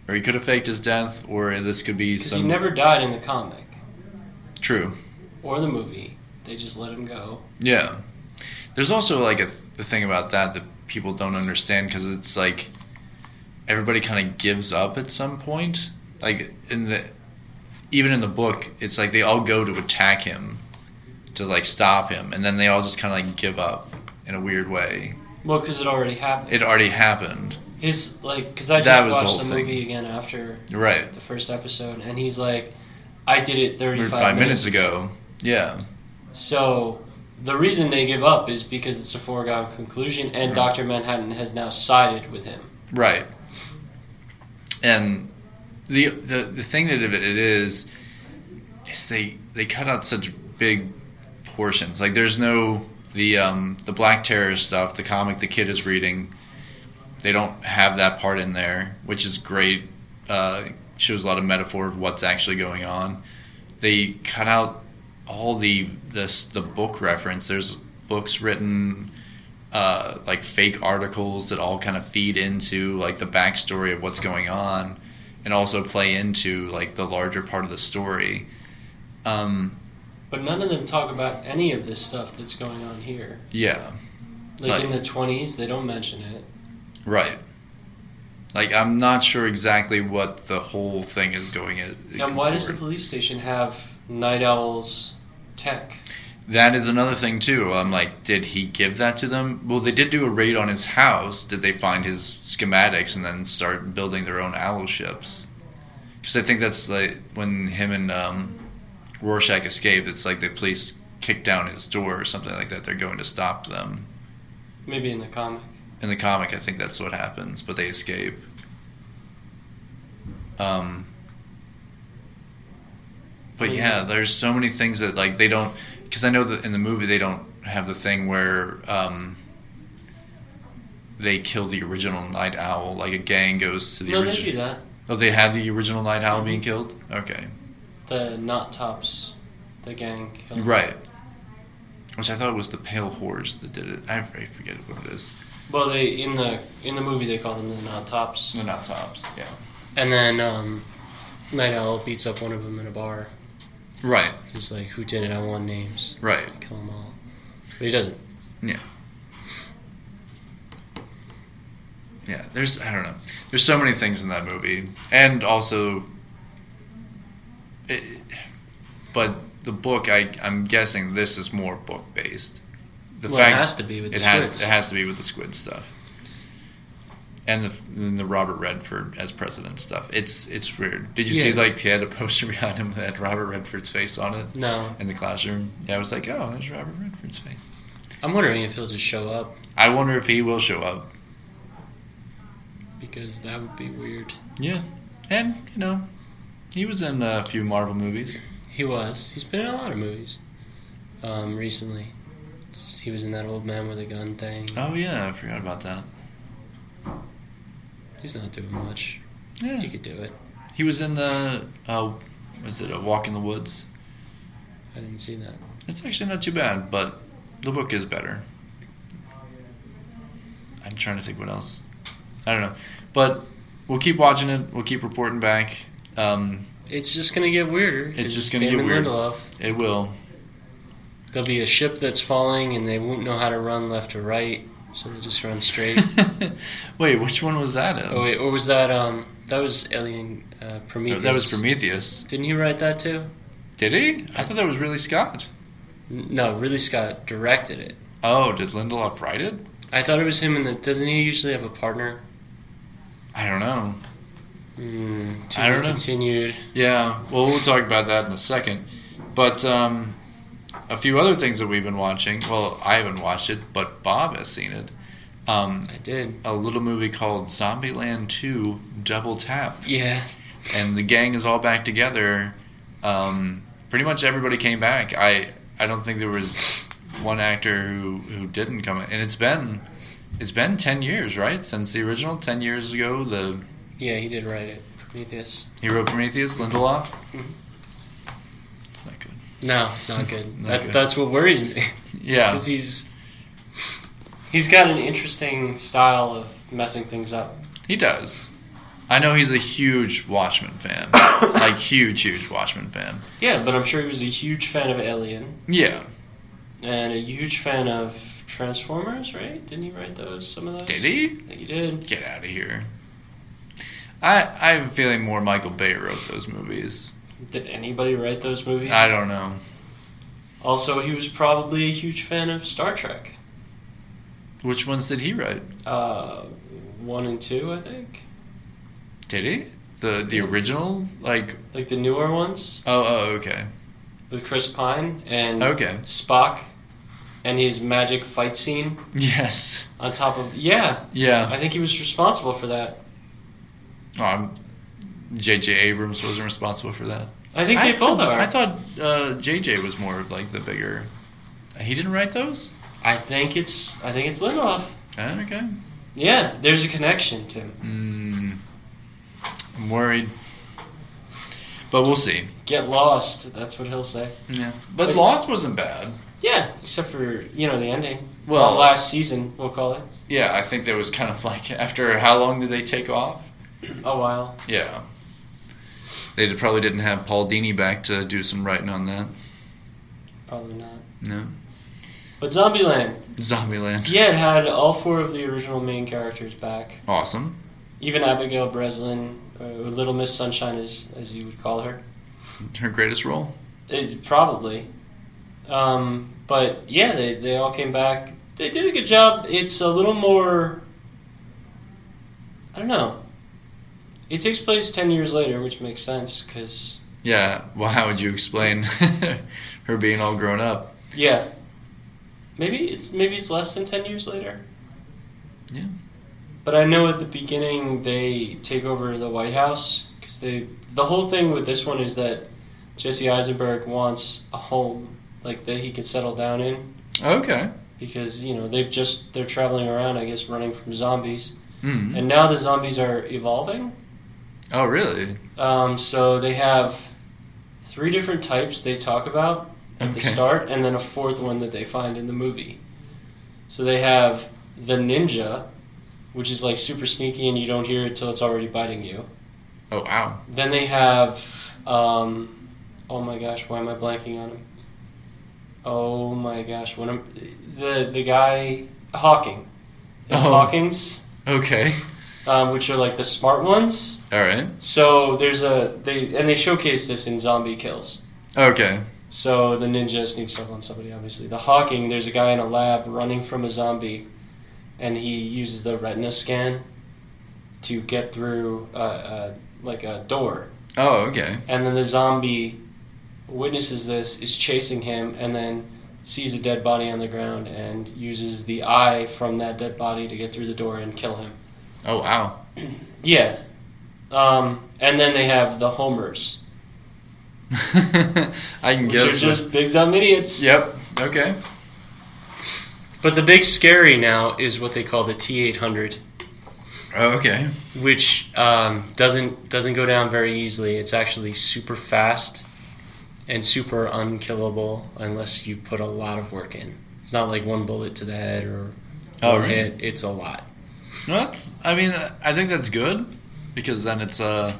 or he could have faked his death, or this could be some... He never died in the comic. True. Or the movie. They just let him go. Yeah. There's also like a thing about that people don't understand, because it's like everybody kind of gives up at some point. Like even in the book, it's like they all go to attack him to like stop him, and then they all just kind of like give up in a weird way. Well, because it already happened. It already happened. Because I just watched the movie again after the first episode, and he's like, I did it 35 minutes ago. Yeah. So the reason they give up is because it's a foregone conclusion, and Dr. Manhattan has now sided with him. Right. And the thing that it is they cut out such big portions. Like, there's no the Black Terror stuff, the comic the kid is reading. They don't have that part in there, which is great. Shows a lot of metaphor of what's actually going on. They cut out all the book reference. There's books written, like fake articles that all kind of feed into like the backstory of what's going on, and also play into like the larger part of the story. But none of them talk about any of this stuff that's going on here. Yeah. Like in the 20s, they don't mention it. Right. Like, I'm not sure exactly what the whole thing is going at. And why does the police station have Night Owl's tech? That is another thing, too. I'm like, did he give that to them? Well, they did do a raid on his house. Did they find his schematics and then start building their own owl ships? Because I think that's like when him and Rorschach escaped, it's like the police kicked down his door or something like that. They're going to stop them. Maybe in the comic. In the comic, I think that's what happens, but they escape. But yeah, there's so many things that like they don't, because I know that in the movie they don't have the thing where they kill the original Night Owl. Like a gang goes to the original. No, they do that. Oh, they have the original Night Owl being killed? Okay. The Knot Tops, the gang killed. Right. Which I thought was the Pale Horse that did it. I forget what it is. Well, they in the movie they call them the Knot Tops. The Knot Tops, yeah. And then Night Owl beats up one of them in a bar. Right. He's like, "Who did it? I want names." Right. Kill them all, but he doesn't. Yeah. Yeah. I don't know. There's so many things in that movie, and also, but the book, I'm guessing this is more book based. It has to be with the squids. It has to be with the squid stuff, and the Robert Redford as president stuff. It's weird. Did you see like he had a poster behind him that had Robert Redford's face on it? No. In the classroom, yeah, I was like, oh, there's Robert Redford's face. I'm wondering if he'll just show up. I wonder if he will show up. Because that would be weird. Yeah, and he was in a few Marvel movies. He was. He's been in a lot of movies. Recently. He was in that Old Man with a Gun thing. Oh yeah, I forgot about that. He's not doing much. Yeah. He could do it. He was in the, was it A Walk in the Woods? I didn't see that. It's actually not too bad, but the book is better. I'm trying to think what else. I don't know. But we'll keep watching it. We'll keep reporting back. It's just going to get weirder. It's just going to get weird. Lindelof. It will. There'll be a ship that's falling, and they won't know how to run left or right, so they'll just run straight. Wait, which one was that in? Oh, wait, or was that, that was Alien Prometheus. No, that was Prometheus. Didn't you write that too? Did he? I thought that was Ridley Scott. No, Ridley Scott directed it. Oh, did Lindelof write it? I thought it was him doesn't he usually have a partner? I don't know. I don't know. Continued. Yeah, well, we'll talk about that in a second. But a few other things that we've been watching. Well, I haven't watched it, but Bob has seen it. I did. A little movie called Zombieland 2 Double Tap. Yeah. And the gang is all back together. Pretty much everybody came back. I don't think there was one actor who didn't come in. And it's been 10 years, right? Since the original, 10 years ago. Yeah, he did write it. Prometheus. He wrote Prometheus, Lindelof? Mm-hmm. It's not good. No, it's not good. That's what worries me. Yeah. Because he's got an interesting style of messing things up. He does. I know he's a huge Watchmen fan. Like, huge Watchmen fan. Yeah, but I'm sure he was a huge fan of Alien. Yeah. And a huge fan of Transformers, right? Didn't he write some of those? Did he? I think he did. Get out of here. I have a feeling more Michael Bay wrote those movies. Did anybody write those movies? I don't know. Also, he was probably a huge fan of Star Trek. Which ones did he write? 1 and 2, I think. Did he? The original? Like the newer ones? Oh, okay. With Chris Pine and okay. Spock and his magic fight scene. Yes. On top of... Yeah. Yeah. I think he was responsible for that. J.J. Abrams wasn't responsible for that. I think they both are. I thought J.J. was more of like the bigger... He didn't write those? I think it's Lindelof. Okay. Yeah, there's a connection to him. I'm worried. But we'll see. Get lost, that's what he'll say. Yeah. But Lost wasn't bad. Yeah, except for, the ending. Well, last season, we'll call it. Yeah, I think that was kind of like, after how long did they take off? A while. Yeah. They probably didn't have Paul Dini back to do some writing on that. Probably not. No. But Zombieland. Zombieland. Yeah, it had all 4 of the original main characters back. Awesome. Even Abigail Breslin, Little Miss Sunshine, as you would call her. Her greatest role? Probably. But yeah, they all came back. They did a good job. It's a little more... I don't know. It takes place 10 years later, which makes sense, because... Yeah, well, how would you explain her being all grown up? Yeah. Maybe it's less than 10 years later. Yeah. But I know at the beginning they take over the White House, because the whole thing with this one is that Jesse Eisenberg wants a home, like, that he can settle down in. Okay. Because, they're traveling around, I guess, running from zombies. Mm-hmm. And now the zombies are evolving. Oh, really? So they have 3 different types they talk about at the start, and then a 4th one that they find in the movie. So they have the ninja, which is like super sneaky and you don't hear it till it's already biting you. Oh, wow. Then they have, oh my gosh, why am I blanking on him? Oh my gosh, the guy Hawking. Hawkings. Okay. Which are like the smart ones. All right. So they showcase this in zombie kills. Okay. So the ninja sneaks up on somebody, obviously. The Hawking, there's a guy in a lab running from a zombie, and he uses the retina scan to get through like a door. Oh, okay. And then the zombie witnesses this, is chasing him, and then sees a dead body on the ground and uses the eye from that dead body to get through the door and kill him. Oh, wow. Yeah. And then they have the homers. I can guess. Which are just big dumb idiots. Yep. Okay. But the big scary now is what they call the T-800. Oh, okay. Which doesn't go down very easily. It's actually super fast and super unkillable unless you put a lot of work in. It's not like one bullet to the head or one hit. It's a lot. No, I think that's good because then it's like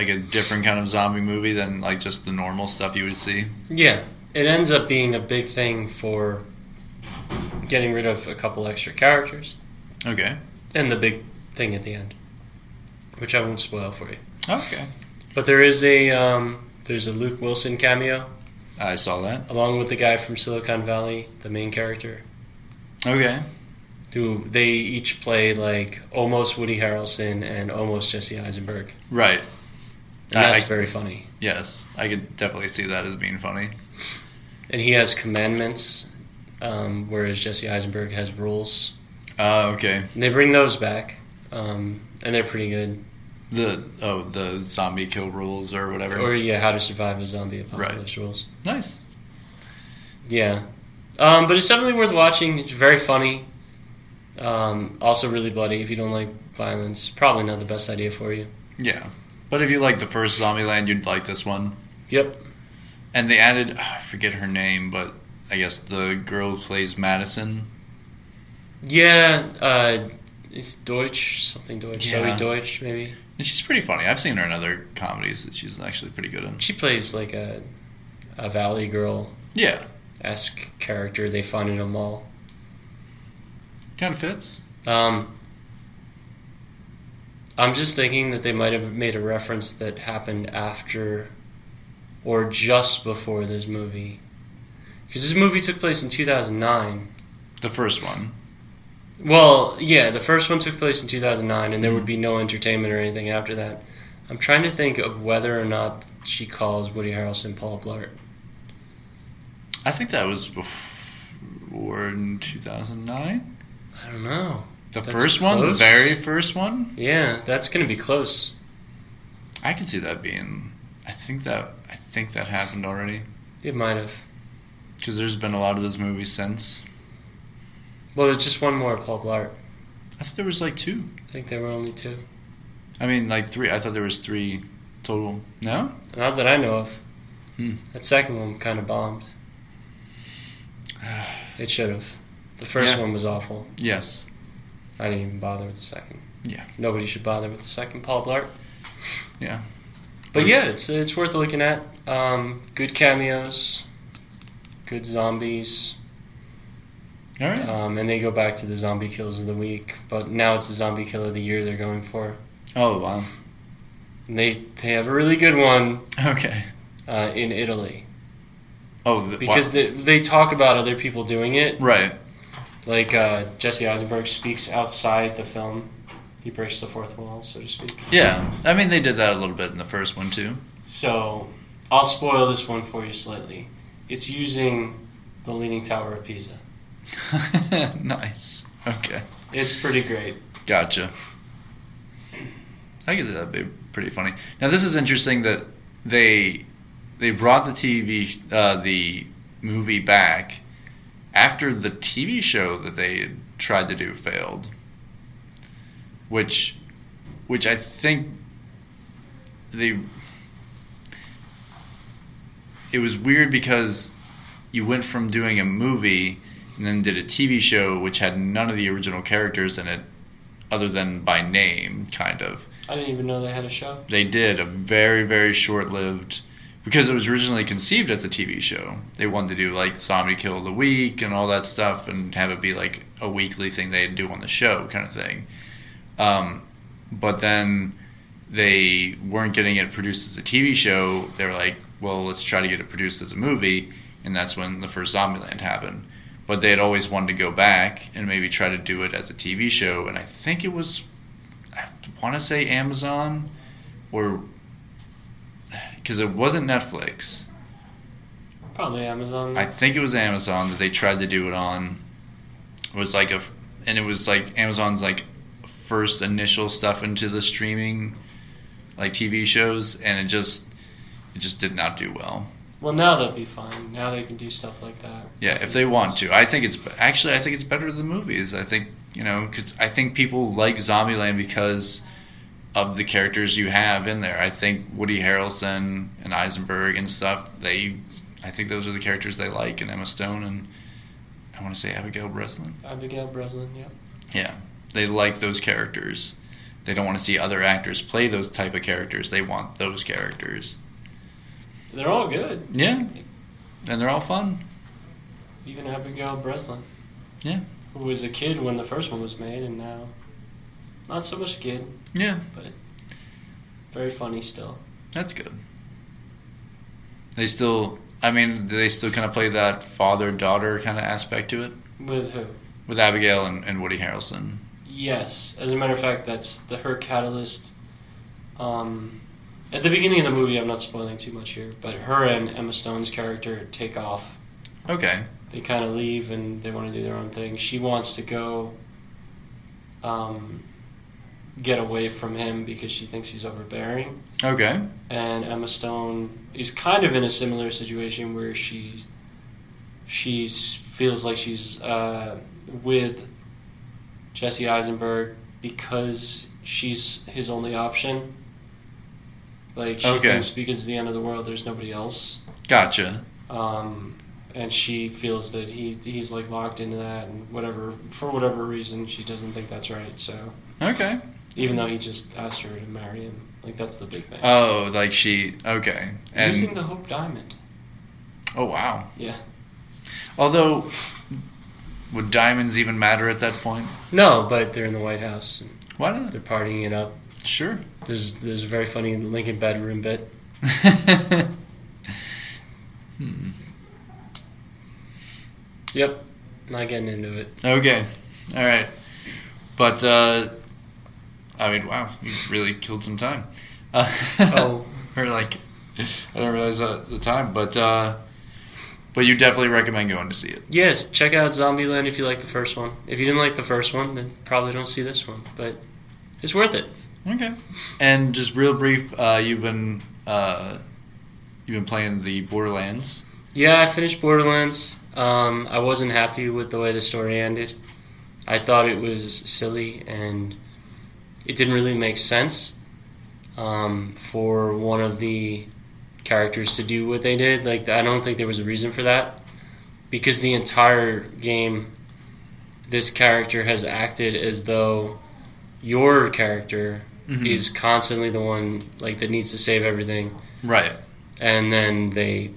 a different kind of zombie movie than like just the normal stuff you would see. Yeah, it ends up being a big thing for getting rid of a couple extra characters. Okay. And the big thing at the end, which I won't spoil for you. Okay. But there's a Luke Wilson cameo. I saw that. Along with the guy from Silicon Valley, the main character. Okay. Who they each played like almost Woody Harrelson and almost Jesse Eisenberg. Right. And that's very funny. Yes, I could definitely see that as being funny. And he has commandments, whereas Jesse Eisenberg has rules. Okay. And they bring those back, and they're pretty good. The zombie kill rules or whatever. Or how to survive a zombie apocalypse rules. Nice. Yeah. But it's definitely worth watching. It's very funny. Also really bloody. If you don't like violence, probably not the best idea for you. Yeah. But if you like the first Zombieland, you'd like this one. Yep. And they added, I forget her name, but I guess the girl who plays Madison. Yeah, it's Deutsch, something Deutsch. Yeah. Zoe Deutsch, maybe. And she's pretty funny. I've seen her in other comedies that she's actually pretty good in. She plays like a Valley Girl. Yeah. Esque character they find in a mall. Kind of fits. I'm just thinking that they might have made a reference that happened after or just before this movie. Because this movie took place in 2009. The first one. Well, yeah, the first one took place in 2009, and there would be no entertainment or anything after that. I'm trying to think of whether or not she calls Woody Harrelson Paul Blart. I think that was before in 2009. I don't know. That's first close. One? The very first one? Yeah, that's going to be close. I can see that being... I think that happened already. It might have. Because there's been a lot of those movies since. Well, there's just one more Paul Blart. I thought there was like 2. I think there were only 2. I mean, like 3. I thought there was 3 total. No? Not that I know of. That second one kind of bombed. It should have. The first one was awful. Yes. I didn't even bother with the second. Yeah. Nobody should bother with the second Paul Blart. Yeah. But yeah, it's worth looking at. Good cameos, good zombies. All right. And they go back to the zombie kills of the week, but now it's the zombie kill of the year they're going for. Oh, wow. And they have a really good one. Okay. In Italy. Oh, because they talk about other people doing it. Right. Like Jesse Eisenberg speaks outside the film. He breaks the fourth wall, so to speak. Yeah. I mean, they did that a little bit in the first one, too. So, I'll spoil this one for you slightly. It's using the Leaning Tower of Pisa. Nice. Okay. It's pretty great. Gotcha. I guess that'd be pretty funny. Now, this is interesting that they brought the movie back after the TV show that they had tried to do failed, which I think it was weird because you went from doing a movie and then did a TV show which had none of the original characters in it other than by name, kind of. I didn't even know they had a show. They did a very, very short-lived, because it was originally conceived as a TV show. They wanted to do like Zombie Kill of the Week and all that stuff and have it be like a weekly thing they'd do on the show kind of thing. But then they weren't getting it produced as a TV show. They were like, well, let's try to get it produced as a movie. And that's when the first Zombieland happened. But they had always wanted to go back and maybe try to do it as a TV show. And I think it was, I want to say Amazon, or because it wasn't Netflix. Probably Amazon. I think it was Amazon that they tried to do it on. It was like and it was like Amazon's like first initial stuff into the streaming, like TV shows, and it just did not do well. Well, now they'll be fine. Now they can do stuff like that. Yeah, if they want to. I think it's better than movies. I think, because I think people like Zombieland because of the characters you have in there. I think Woody Harrelson and Eisenberg and stuff, I think those are the characters they like, and Emma Stone and I want to say Abigail Breslin. Abigail Breslin, yeah. Yeah, they like those characters. They don't want to see other actors play those type of characters. They want those characters. They're all good. Yeah, and they're all fun. Even Abigail Breslin. Yeah. Who was a kid when the first one was made, and now not so much a kid. Yeah. But very funny still. That's good. Do they still kind of play that father-daughter kind of aspect to it? With who? With Abigail and Woody Harrelson. Yes. As a matter of fact, that's her catalyst. At the beginning of the movie, I'm not spoiling too much here, but her and Emma Stone's character take off. Okay. They kind of leave and they want to do their own thing. She wants to go get away from him because she thinks he's overbearing. Okay. And Emma Stone is kind of in a similar situation where she feels like she's with Jesse Eisenberg because she's his only option. Like, she thinks because it's the end of the world, there's nobody else. Gotcha. And she feels that he's like locked into that, and for whatever reason, she doesn't think that's right. So okay. Even though he just asked her to marry him, like that's the big thing. Oh, like okay. And using the Hope Diamond. Oh wow. Yeah. Although, would diamonds even matter at that point? No, but they're in the White House. And why not? They're partying it up. Sure. There's a very funny Lincoln bedroom bit. Yep. Not getting into it. Okay. All right. But, wow, you really killed some time. Oh. Or like, I didn't realize the time, but you definitely recommend going to see it. Yes, check out Zombieland if you like the first one. If you didn't like the first one, then probably don't see this one, but it's worth it. Okay. And just real brief, you've been playing the Borderlands. Yeah, I finished Borderlands. I wasn't happy with the way the story ended. I thought it was silly and it didn't really make sense for one of the characters to do what they did. Like, I don't think there was a reason for that, because the entire game, this character has acted as though your character is constantly the one like that needs to save everything. Right. and then they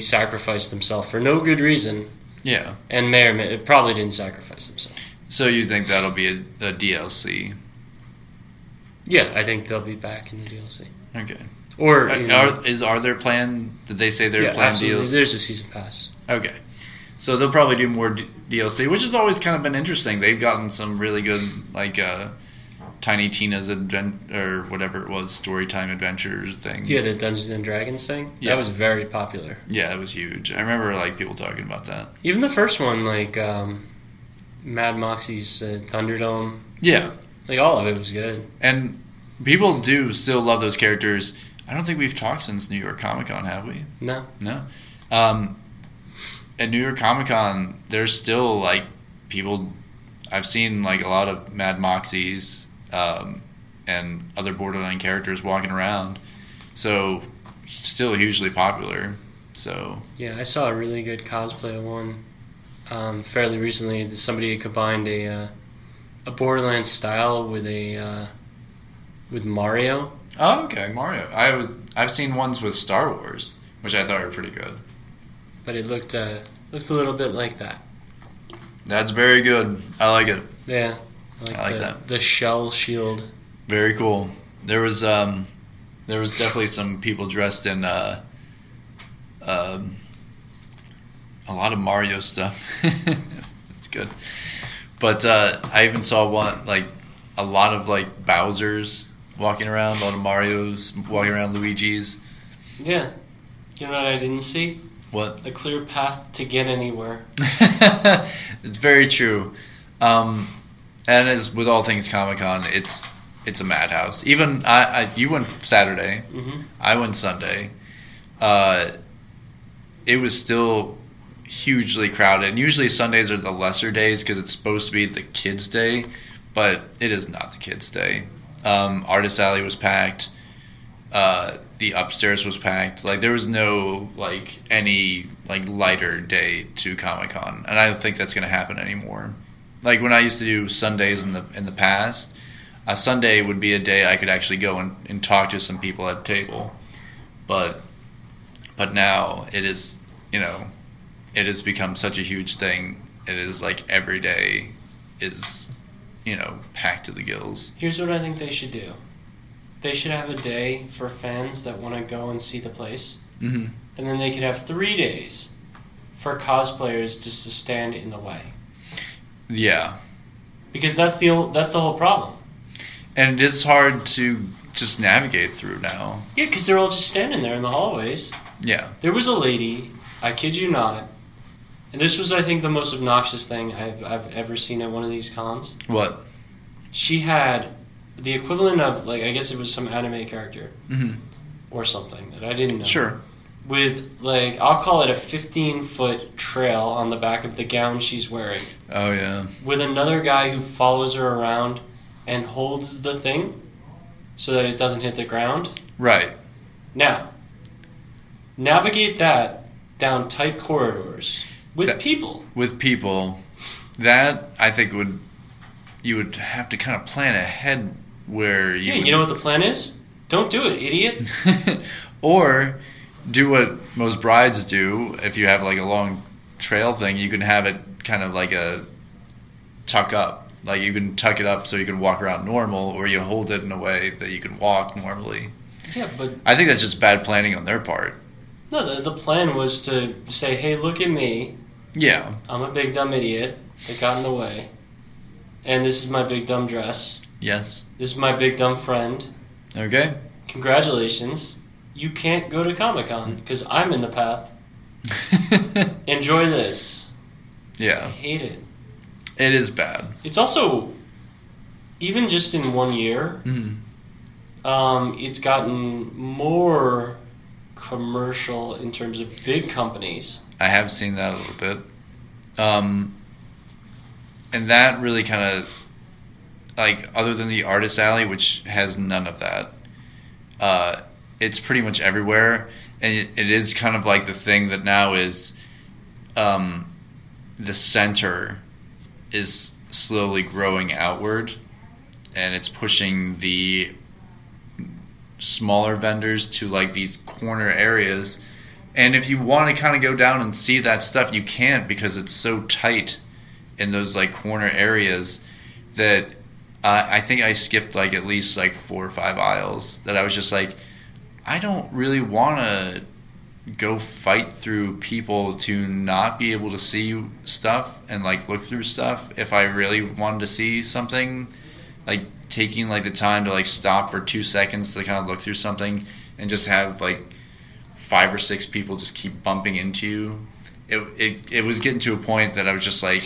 sacrificed themselves for no good reason, Yeah. and it probably didn't sacrifice themselves. So you think that'll be a DLC? Yeah, I think they'll be back in the DLC. Okay. Or are there plan? Did they say they're planned absolutely. DLC? There's a season pass. Okay. So they'll probably do more DLC, which has always kind of been interesting. They've gotten some really good, like, Tiny Tina's or whatever it was, Storytime Adventures things. Yeah, the Dungeons and Dragons thing. Yeah. That was very popular. Yeah, it was huge. I remember like people talking about that. Even the first one, like Mad Moxie's Thunderdome. Yeah. Like all of it was good. And people do still love those characters. I don't think we've talked since New York Comic Con, have we? No. No. At New York Comic Con, there's still like people. I've seen like a lot of Mad Moxies and other Borderlands characters walking around. So still hugely popular. So yeah, I saw a really good cosplay of one fairly recently. Somebody combined a Borderlands style with Mario. oh, okay, Mario. I've seen ones with Star Wars, which I thought were pretty good. But it looked a little bit like that. That's very good. I like it. Yeah, I like that. The shell shield. Very cool. There was definitely some people dressed in a lot of Mario stuff. It's good. But I even saw one like a lot of like Bowser's walking around, a lot of Mario's walking around, Luigi's. Yeah. You know what I didn't see? What? A clear path to get anywhere. It's very true. And as with all things Comic-Con, it's a madhouse. Even you went Saturday. Mm-hmm. I went Sunday. It was still hugely crowded. And usually Sundays are the lesser days because it's supposed to be the kids' day, but it is not the kids' day. Artist Alley was packed. The upstairs was packed. Like there was no like any like lighter day to Comic-Con, and I don't think that's going to happen anymore. Like when I used to do Sundays in the past, a Sunday would be a day I could actually go and talk to some people at a table. But now it is, it has become such a huge thing. It is like every day is, packed to the gills. Here's what I think they should do. They should have a day for fans that want to go and see the place. Mm-hmm. And then they could have 3 days for cosplayers just to stand in the way. Yeah. Because that's the whole problem. And it is hard to just navigate through now. Yeah, because they're all just standing there in the hallways. Yeah. There was a lady, I kid you not, and this was, I think, the most obnoxious thing I've ever seen at one of these cons. What? She had the equivalent of, like, I guess it was some anime character. Mm-hmm. Or something that I didn't know. Sure. With, like, I'll call it a 15-foot trail on the back of the gown she's wearing. Oh, yeah. With another guy who follows her around and holds the thing so that it doesn't hit the ground. Right. Now, navigate that down tight corridors with people. With people. That, I think, you would have to kind of plan ahead where you... Yeah, you know what the plan is? Don't do it, idiot. Or do what most brides do. If you have like a long trail thing, you can have it kind of like a tuck up. Like you can tuck it up so you can walk around normal, or you hold it in a way that you can walk normally. Yeah, but... I think that's just bad planning on their part. No, the plan was to say, hey, look at me. Yeah. I'm a big dumb idiot that got in the way. And this is my big dumb dress. Yes. This is my big dumb friend. Okay. Congratulations. You can't go to Comic-Con because I'm in the path. Enjoy this. Yeah. I hate it. It is bad. It's also, even just in 1 year, it's gotten more commercial in terms of big companies. I have seen that a little bit. And that really kind of, like, other than the Artist Alley, which has none of that, it's pretty much everywhere. And it is kind of like the thing that now is the center is slowly growing outward, and it's pushing the smaller vendors to like these corner areas. And if you want to kind of go down and see that stuff, you can't because it's so tight in those like corner areas that I think I skipped like at least like 4 or 5 aisles that I was just like, I don't really want to go fight through people to not be able to see stuff and like look through stuff. If I really wanted to see something, like taking like the time to like stop for 2 seconds to kind of look through something and just have like 5 or 6 people just keep bumping into you. It was getting to a point that I was just like,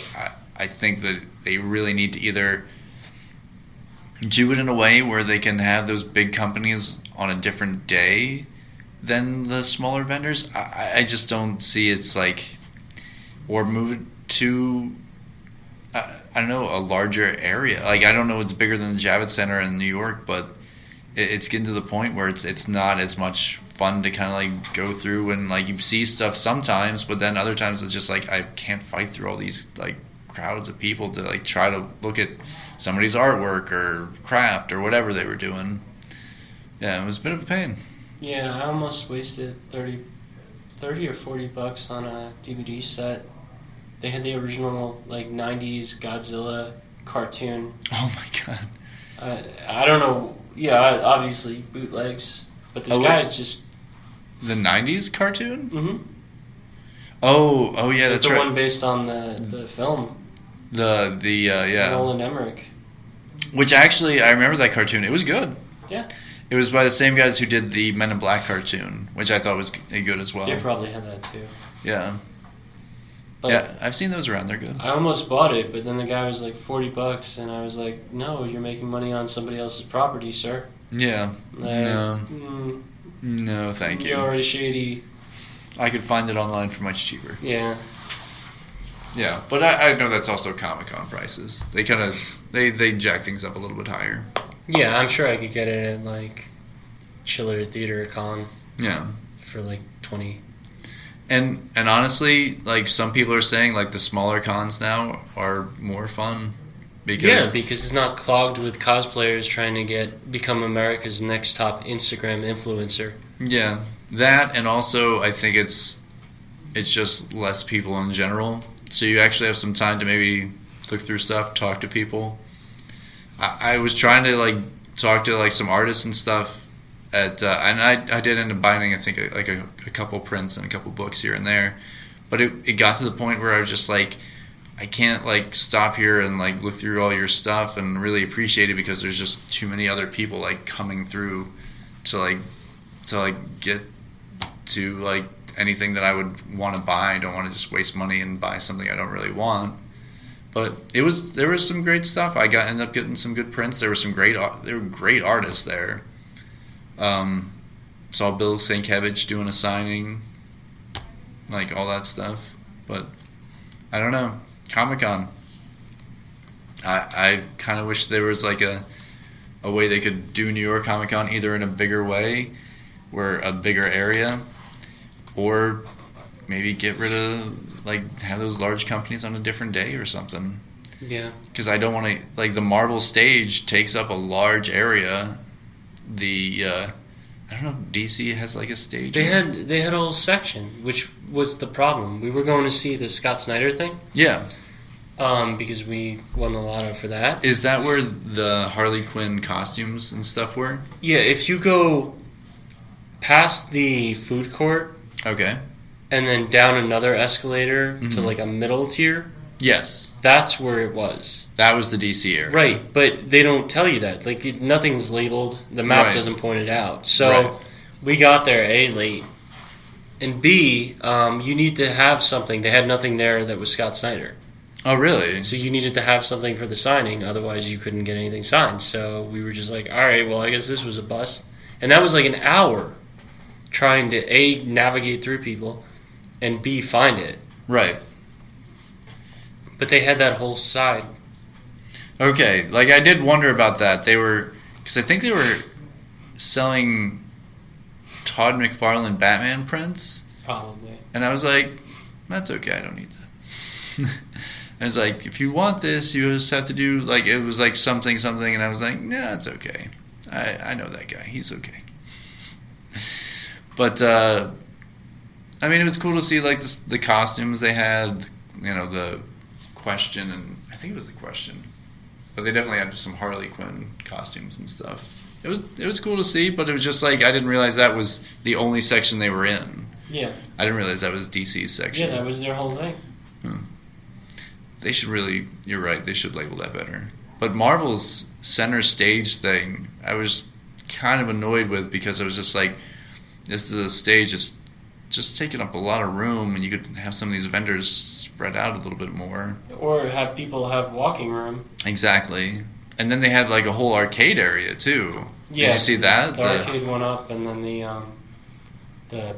I think that they really need to either do it in a way where they can have those big companies on a different day than the smaller vendors. I just don't see it's like, or move it to I don't know, a larger area. Like I don't know, it's bigger than the Javits Center in New York, but it's getting to the point where it's not as much fun to kind of like go through and like you see stuff sometimes, but then other times it's just like I can't fight through all these like crowds of people to like try to look at somebody's artwork or craft or whatever they were doing. Yeah, it was a bit of a pain. Yeah, I almost wasted 30 or $40 on a DVD set. They had the original like 90s Godzilla cartoon. Oh my god. I don't know. Yeah, obviously bootlegs, but this guy is just the 90s cartoon? Mm-hmm. Oh yeah, that's the right. one based on the film. Yeah. Nolan Emmerich. Which actually, I remember that cartoon. It was good. Yeah. It was by the same guys who did the Men in Black cartoon, which I thought was good as well. They probably had that too. Yeah. But yeah, I've seen those around. They're good. I almost bought it, but then the guy was like $40, and I was like, "No, you're making money on somebody else's property, sir." Yeah. No, thank you. You're already shady. I could find it online for much cheaper. Yeah. Yeah, but I know that's also Comic-Con prices. They kind of they jack things up a little bit higher. Yeah, I'm sure I could get it at like Chiller Theater Con. Yeah. For like 20. And honestly, like some people are saying, like the smaller cons now are more fun because it's not clogged with cosplayers trying to become America's next top Instagram influencer. Yeah, that, and also I think it's just less people in general. So you actually have some time to maybe look through stuff, talk to people. I was trying to like talk to like some artists and stuff and I did end up buying I think like a couple prints and a couple books here and there, but it got to the point where I was just like, I can't like stop here and like look through all your stuff and really appreciate it because there's just too many other people like coming through to get to like anything that I would want to buy. I don't want to just waste money and buy something I don't really want. But there was some great stuff. Ended up getting some good prints. There were great artists there. Saw Bill Sienkiewicz doing a signing, like all that stuff. But I don't know, Comic-Con. I kind of wish there was like a way they could do New York Comic-Con either in a bigger way, where a bigger area, or maybe get rid of like have those large companies on a different day or something. Yeah. Because I don't want to like the Marvel stage takes up a large area. I don't know. DC has like a stage. They had a whole section, which was the problem. We were going to see the Scott Snyder thing. Yeah. Because we won the lotto for that. Is that where the Harley Quinn costumes and stuff were? Yeah. If you go past the food court. Okay. And then down another escalator to like a middle tier. Yes. That's where it was. That was the DC area. Right, but they don't tell you that. Like, nothing's labeled. The map doesn't point it out. So, we got there, A, late. And B, you need to have something. They had nothing there that was Scott Snyder. Oh, really? So you needed to have something for the signing. Otherwise, you couldn't get anything signed. So we were just like, all right, well, I guess this was a bust. And that was like an hour trying to, A, navigate through people, and B, find it. Right. But they had that whole side. Okay, like I did wonder about that. Because I think they were selling Todd McFarlane Batman prints. Probably. And I was like, that's okay, I don't need that. I was like, if you want this, you just have to do, like, it was like something, and I was like, nah, it's okay. I know that guy, he's okay. But I mean, it was cool to see like the costumes they had. You know, the Question, and I think it was the Question, but they definitely had some Harley Quinn costumes and stuff. It was cool to see, but it was just like I didn't realize that was the only section they were in. Yeah. I didn't realize that was DC's section. Yeah, that was their whole thing. They should really. You're right. They should label that better. But Marvel's center stage thing, I was kind of annoyed with because I was just like, this is a stage that's just taking up a lot of room, and you could have some of these vendors spread out a little bit more. Or have people have walking room. Exactly. And then they had like a whole arcade area too. Yeah. Did you see that? The arcade went up, and then the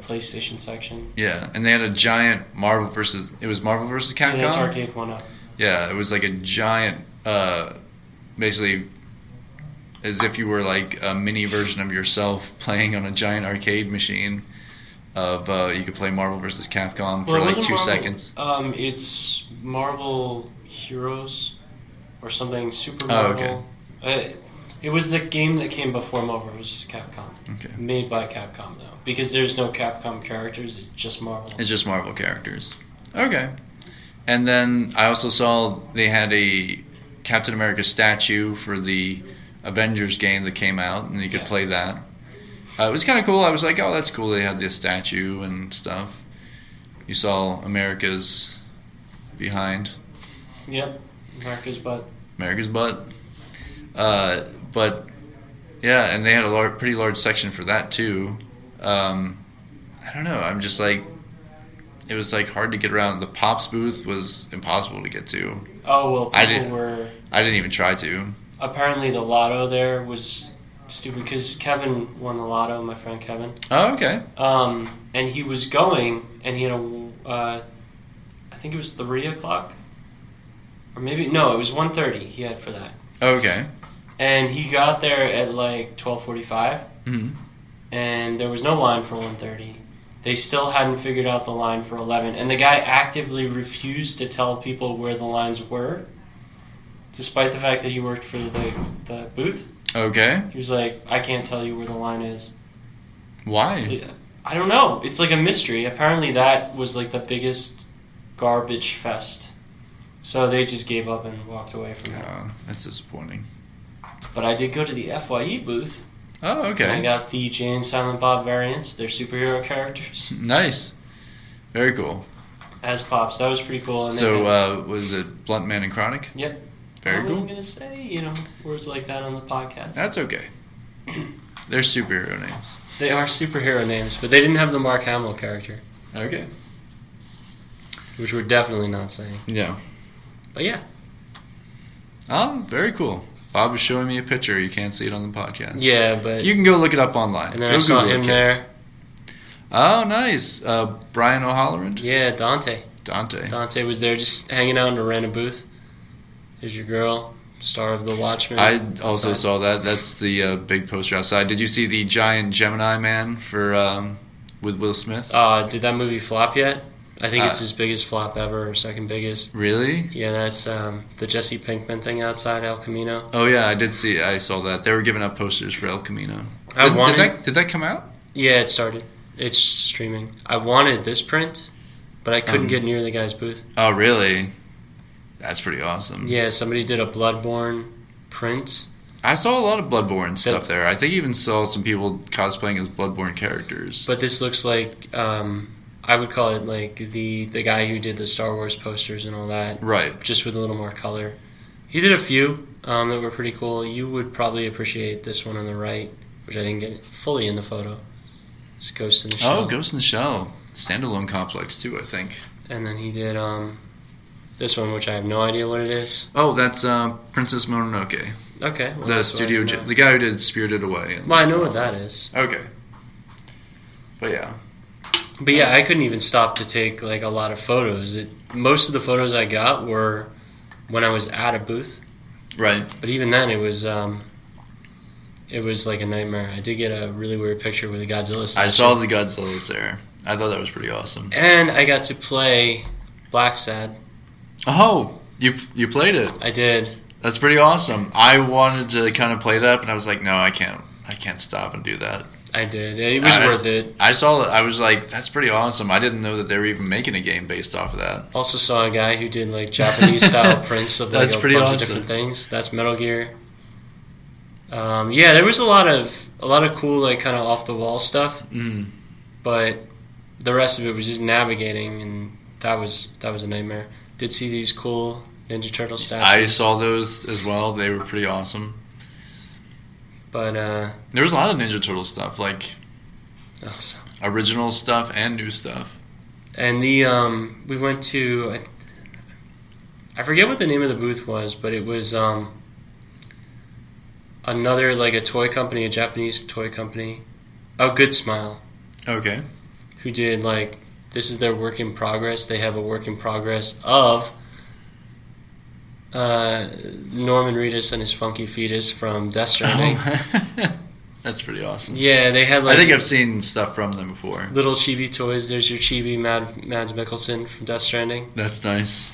PlayStation section. Yeah, and they had a giant Marvel versus Capcom. Yeah, this arcade went up. Yeah, it was like a giant, basically, as if you were like a mini version of yourself playing on a giant arcade machine. You could play Marvel vs. Capcom for like 2 seconds. It's Marvel Heroes or something. Super Marvel. Oh, okay. It was the game that came before Marvel vs. Capcom. Okay. Made by Capcom though, because there's no Capcom characters. It's just Marvel. It's just Marvel characters. Okay. And then I also saw they had a Captain America statue for the Avengers game that came out, and you could play that. It was kind of cool. I was like, oh, that's cool. They had this statue and stuff. You saw America's behind. Yep, America's butt. America's butt. But, yeah, and they had a pretty large section for that, too. I don't know. I'm just like, it was like hard to get around. The Pops booth was impossible to get to. Oh, well, I didn't even try to. Apparently the lotto there was stupid because Kevin won the lotto, my friend Kevin. Oh, okay. And he was going, and he had I think it was 3 o'clock, or maybe no, it was 1:30. He had for that. Okay. And he got there at like 12:45, and there was no line for 1:30. They still hadn't figured out the line for 11, and the guy actively refused to tell people where the lines were, despite the fact that he worked for the booth. Okay. He was like, I can't tell you where the line is. Why? So, I don't know. It's like a mystery. Apparently that was like the biggest garbage fest. So they just gave up and walked away from it. Oh, that's disappointing. But I did go to the FYE booth. Oh, okay. And I got the Jay and Silent Bob variants. They're superhero characters. Nice. Very cool. As Pops. That was pretty cool. And so, was it Blunt Man and Chronic? Yep. Very cool. I wasn't going to say, words like that on the podcast. That's okay. They're superhero names. They are superhero names, but they didn't have the Mark Hamill character. Okay. Which we're definitely not saying. Yeah. But yeah. Oh, very cool. Bob was showing me a picture. You can't see it on the podcast. Yeah, but... You can go look it up online. And then I saw him there. Oh, nice. Brian O'Halloran? Yeah, Dante. Dante was there just hanging out in a random booth. There's your girl, star of the Watchmen. I also saw that. That's the big poster outside. Did you see the giant Gemini Man with Will Smith? Did that movie flop yet? I think it's his biggest flop ever, or second biggest. Really? Yeah, that's the Jesse Pinkman thing outside El Camino. Oh yeah, I saw that. They were giving out posters for El Camino. Did that come out? Yeah, it started. It's streaming. I wanted this print, but I couldn't get near the guy's booth. Oh really? That's pretty awesome. Yeah, somebody did a Bloodborne print. I saw a lot of Bloodborne stuff there. I think even saw some people cosplaying as Bloodborne characters. But this looks like, I would call it like the guy who did the Star Wars posters and all that. Right. Just with a little more color. He did a few that were pretty cool. You would probably appreciate this one on the right, which I didn't get fully in the photo. It's Ghost in the Shell. Oh, Ghost in the Shell. Standalone complex too, I think. And then he did this one, which I have no idea what it is. Oh, that's Princess Mononoke. Okay. Well, the guy who did Spirited Away. Well, I know what that is. Okay. But yeah. But yeah, I couldn't even stop to take like a lot of photos. Most of the photos I got were when I was at a booth. Right. But even then, it was like a nightmare. I did get a really weird picture with a Godzilla statue. I saw the Godzillas there. I thought that was pretty awesome. And I got to play Black Sad. Oh, you played it. I did. That's pretty awesome. I wanted to kind of play that, but I was like, no, I can't stop and do that. I did. It was worth it. I saw it. I was like, that's pretty awesome. I didn't know that they were even making a game based off of that. Also saw a guy who did like Japanese style prints of like That's a pretty bunch awesome. of different things. That's Metal Gear. Yeah, there was a lot of cool like kind of off the wall stuff, but the rest of it was just navigating, and that was a nightmare. Did see these cool Ninja Turtle statues. I saw those as well. They were pretty awesome. But there was a lot of Ninja Turtle stuff, like original stuff and new stuff. And the we went to, I forget what the name of the booth was, but it was another like a toy company, a Japanese toy company. Oh, Good Smile. Okay. Who did like, this is their work in progress. They have a work in progress of Norman Reedus and his funky fetus from Death Stranding. Oh. That's pretty awesome. Yeah, they had like, I think I've seen stuff from them before. Little chibi toys. There's your chibi Mads Mikkelsen from Death Stranding. That's nice.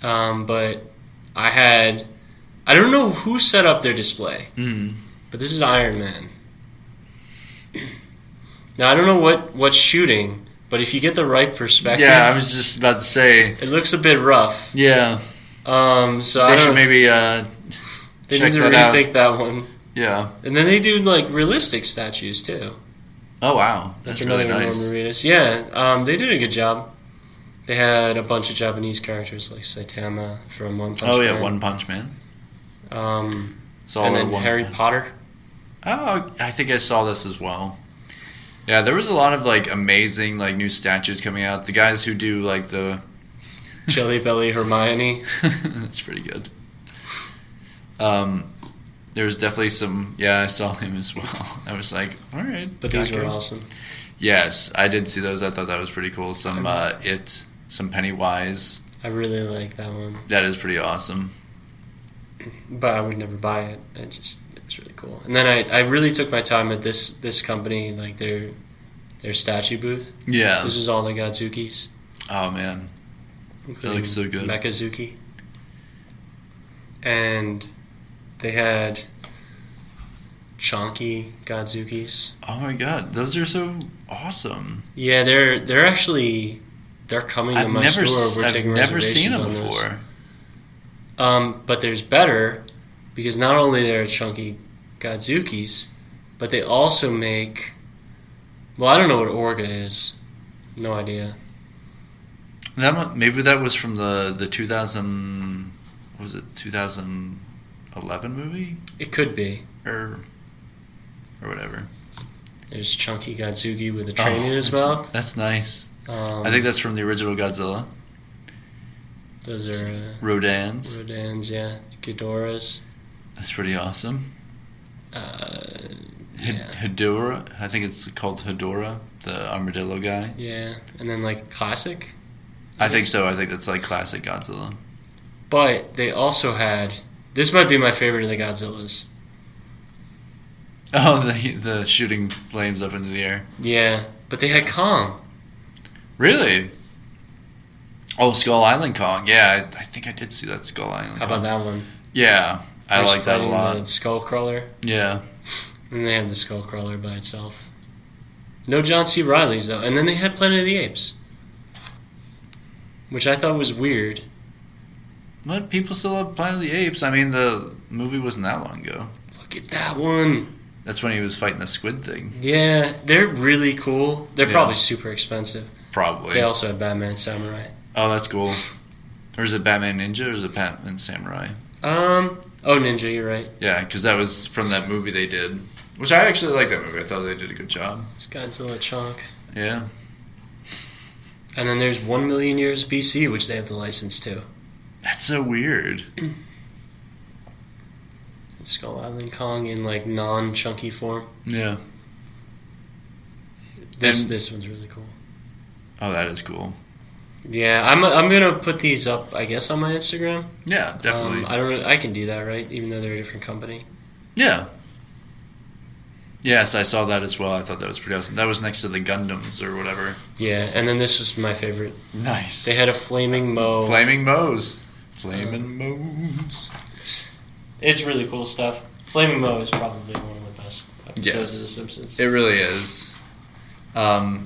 But I don't know who set up their display, but this is Iron Man. Now I don't know what's shooting, but if you get the right perspective, yeah, I was just about to say it looks a bit rough. Yeah. So they should maybe they check need to that rethink out. that one. Yeah. And then they do like realistic statues too. Oh wow, That's really another nice. Norman Reedus. Yeah, they did a good job. They had a bunch of Japanese characters like Saitama from One Punch Man. Oh yeah, One Punch Man. And then Harry Potter. Oh, I think I saw this as well. Yeah, there was a lot of like amazing like new statues coming out. The guys who do like the Jelly Belly Hermione. That's pretty good. There was definitely some. Yeah, I saw him as well. I was like, all right. But these were awesome. Yes, I did see those. I thought that was pretty cool. Some some Pennywise. I really like that one. That is pretty awesome. But I would never buy it. It was really cool. And then I really took my time at this company, like their statue booth. Yeah. This was all the Godzukis. Oh man, that looks so good. Mechazuki. And they had chonky Godzukis. Oh my god, those are so awesome. Yeah, they're actually coming to my store. We're taking I've never seen them on before. But there's better, because not only they're chunky Godzukis, but they also make. Well, I don't know what Orga is. No idea. Maybe that was from the 2000. What was it 2011 movie? It could be. Or whatever. There's Chunky Godzuki with a train in his mouth. That's nice. I think that's from the original Godzilla. Those are Rodans. Rodans, yeah. Ghidorahs. That's pretty awesome. Yeah. Hedorah. I think it's called Hedorah, the armadillo guy. Yeah, and then like classic. I think so. I think that's like classic Godzilla. But they also had. This might be my favorite of the Godzillas. Oh, the shooting flames up into the air. Yeah, but they had Kong. Really? Oh, Skull Island Kong. Yeah, I think I did see that Skull Island How Kong. about that one? Yeah, I like that a lot. The Skullcrawler. Yeah. And they had the Skullcrawler by itself. No John C. Reilly's though. And then they had Planet of the Apes, which I thought was weird. But people still love Planet of the Apes. I mean, the movie wasn't that long ago. Look at that one. That's when he was fighting the squid thing. Yeah, they're really cool. They're Yeah. probably super expensive. Probably. They also have Batman Samurai. Oh, that's cool. Or is it Batman Ninja or is it Batman Samurai? Oh, Ninja, you're right. Yeah, because that was from that movie they did. Which I actually like that movie. I thought they did a good job. It's Godzilla Chunk. Yeah. And then there's 1 million years BC, which they have the license to. That's so weird. Skull Island Kong in like non-chunky form. Yeah. This one's really cool. Oh, that is cool. Yeah, I'm gonna put these up, I guess, on my Instagram. Yeah, definitely. I don't know. I can do that, right? Even though they're a different company. Yeah. Yes, I saw that as well. I thought that was pretty awesome. That was next to the Gundams or whatever. Yeah, and then this was my favorite. Nice. They had a flaming Moe. Flaming Moes. Flaming Moes. It's really cool stuff. Flaming Moe is probably one of the best episodes of The Simpsons. It really is. A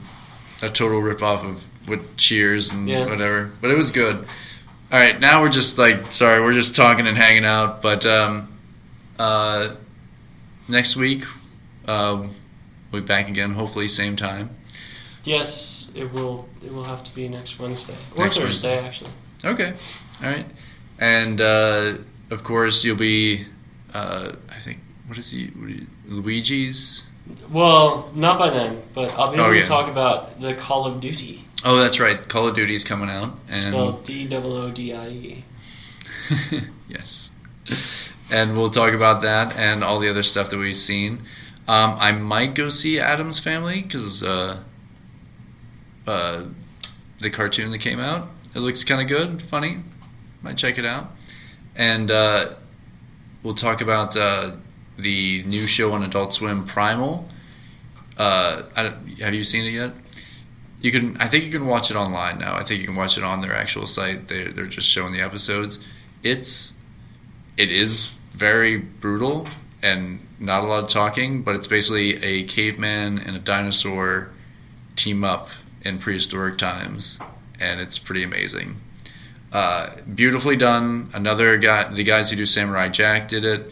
total ripoff of what Cheers and whatever. But it was good. All right, now we're just we're just talking and hanging out. But next week, we'll be back again, hopefully same time. Yes, it will have to be next Wednesday. Or Thursday, actually. Okay. All right. And, of course, you'll be, I think, Luigi's? Well, not by then, but I'll be able to talk about the Call of Duty. Oh, that's right. Call of Duty is coming out. And spelled DOODIE. Yes. And we'll talk about that and all the other stuff that we've seen. I might go see Addams Family because the cartoon that came out, it looks kind of good, funny. Might check it out. And we'll talk about the new show on Adult Swim, Primal. Have you seen it yet? I think you can watch it online now. I think you can watch it on their actual site. They're just showing the episodes. It is very brutal and not a lot of talking, but it's basically a caveman and a dinosaur team up in prehistoric times, and it's pretty amazing. Beautifully done. The guys who do Samurai Jack did it,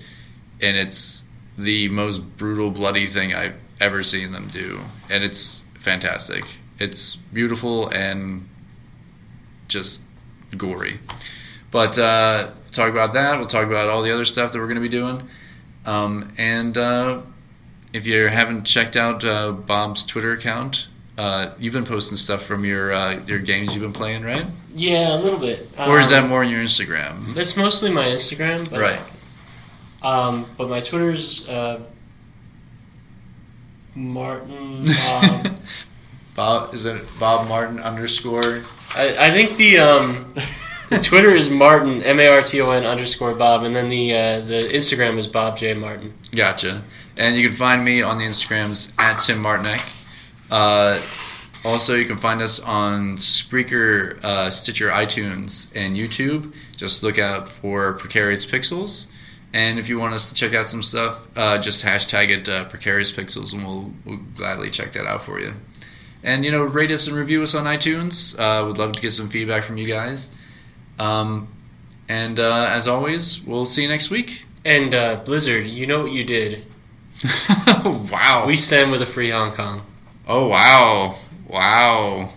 and it's the most brutal, bloody thing I've ever seen them do, and it's fantastic. It's beautiful and just gory. But talk about that. We'll talk about all the other stuff that we're going to be doing. And if you haven't checked out Bob's Twitter account, you've been posting stuff from your games you've been playing, right? Yeah, a little bit. Or is that more on your Instagram? It's mostly my Instagram, but right. But my Twitter's Martin. Bob, is it Bob Martin _? I think the Twitter is Martin MARTON _Bob, and then the Instagram is Bob J Martin. Gotcha. And you can find me on the Instagrams at Tim Martinek. Also, you can find us on Spreaker, Stitcher, iTunes, and YouTube. Just look out for Precarious Pixels. And if you want us to check out some stuff, just hashtag it Precarious Pixels, and we'll gladly check that out for you. And, rate us and review us on iTunes. We'd love to get some feedback from you guys. And as always, we'll see you next week. And Blizzard, you know what you did. Wow. We stand with a free Hong Kong. Oh, wow. Wow.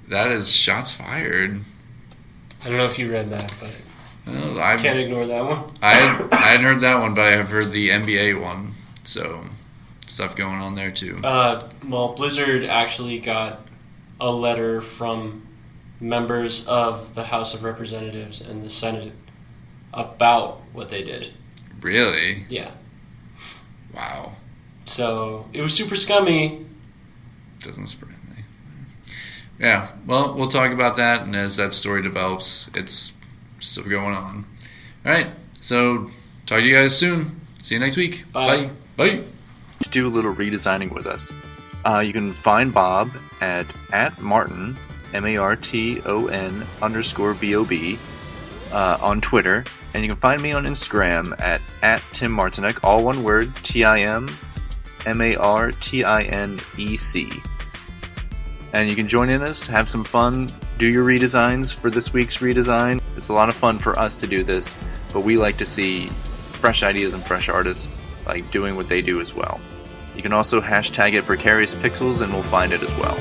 That is shots fired. I don't know if you read that, but I can't ignore that one. I hadn't heard that one, but I have heard the NBA one. So, stuff going on there, too. Well, Blizzard actually got a letter from members of the House of Representatives and the Senate about what they did. Really? Yeah. Wow. So, it was super scummy. Doesn't surprise me. Yeah, well, we'll talk about that, and as that story develops, it's still going on. All right, so talk to you guys soon. See you next week. Bye. Bye. To do a little redesigning with us, you can find Bob at Martin, MARTON _BOB on Twitter, and you can find me on Instagram at Tim Martinek, all one word, TIMMARTINEC. And you can join in us, have some fun, do your redesigns for this week's redesign. It's a lot of fun for us to do this, but we like to see fresh ideas and fresh artists doing what they do as well. You can also hashtag it Precarious Pixels and we'll find it as well.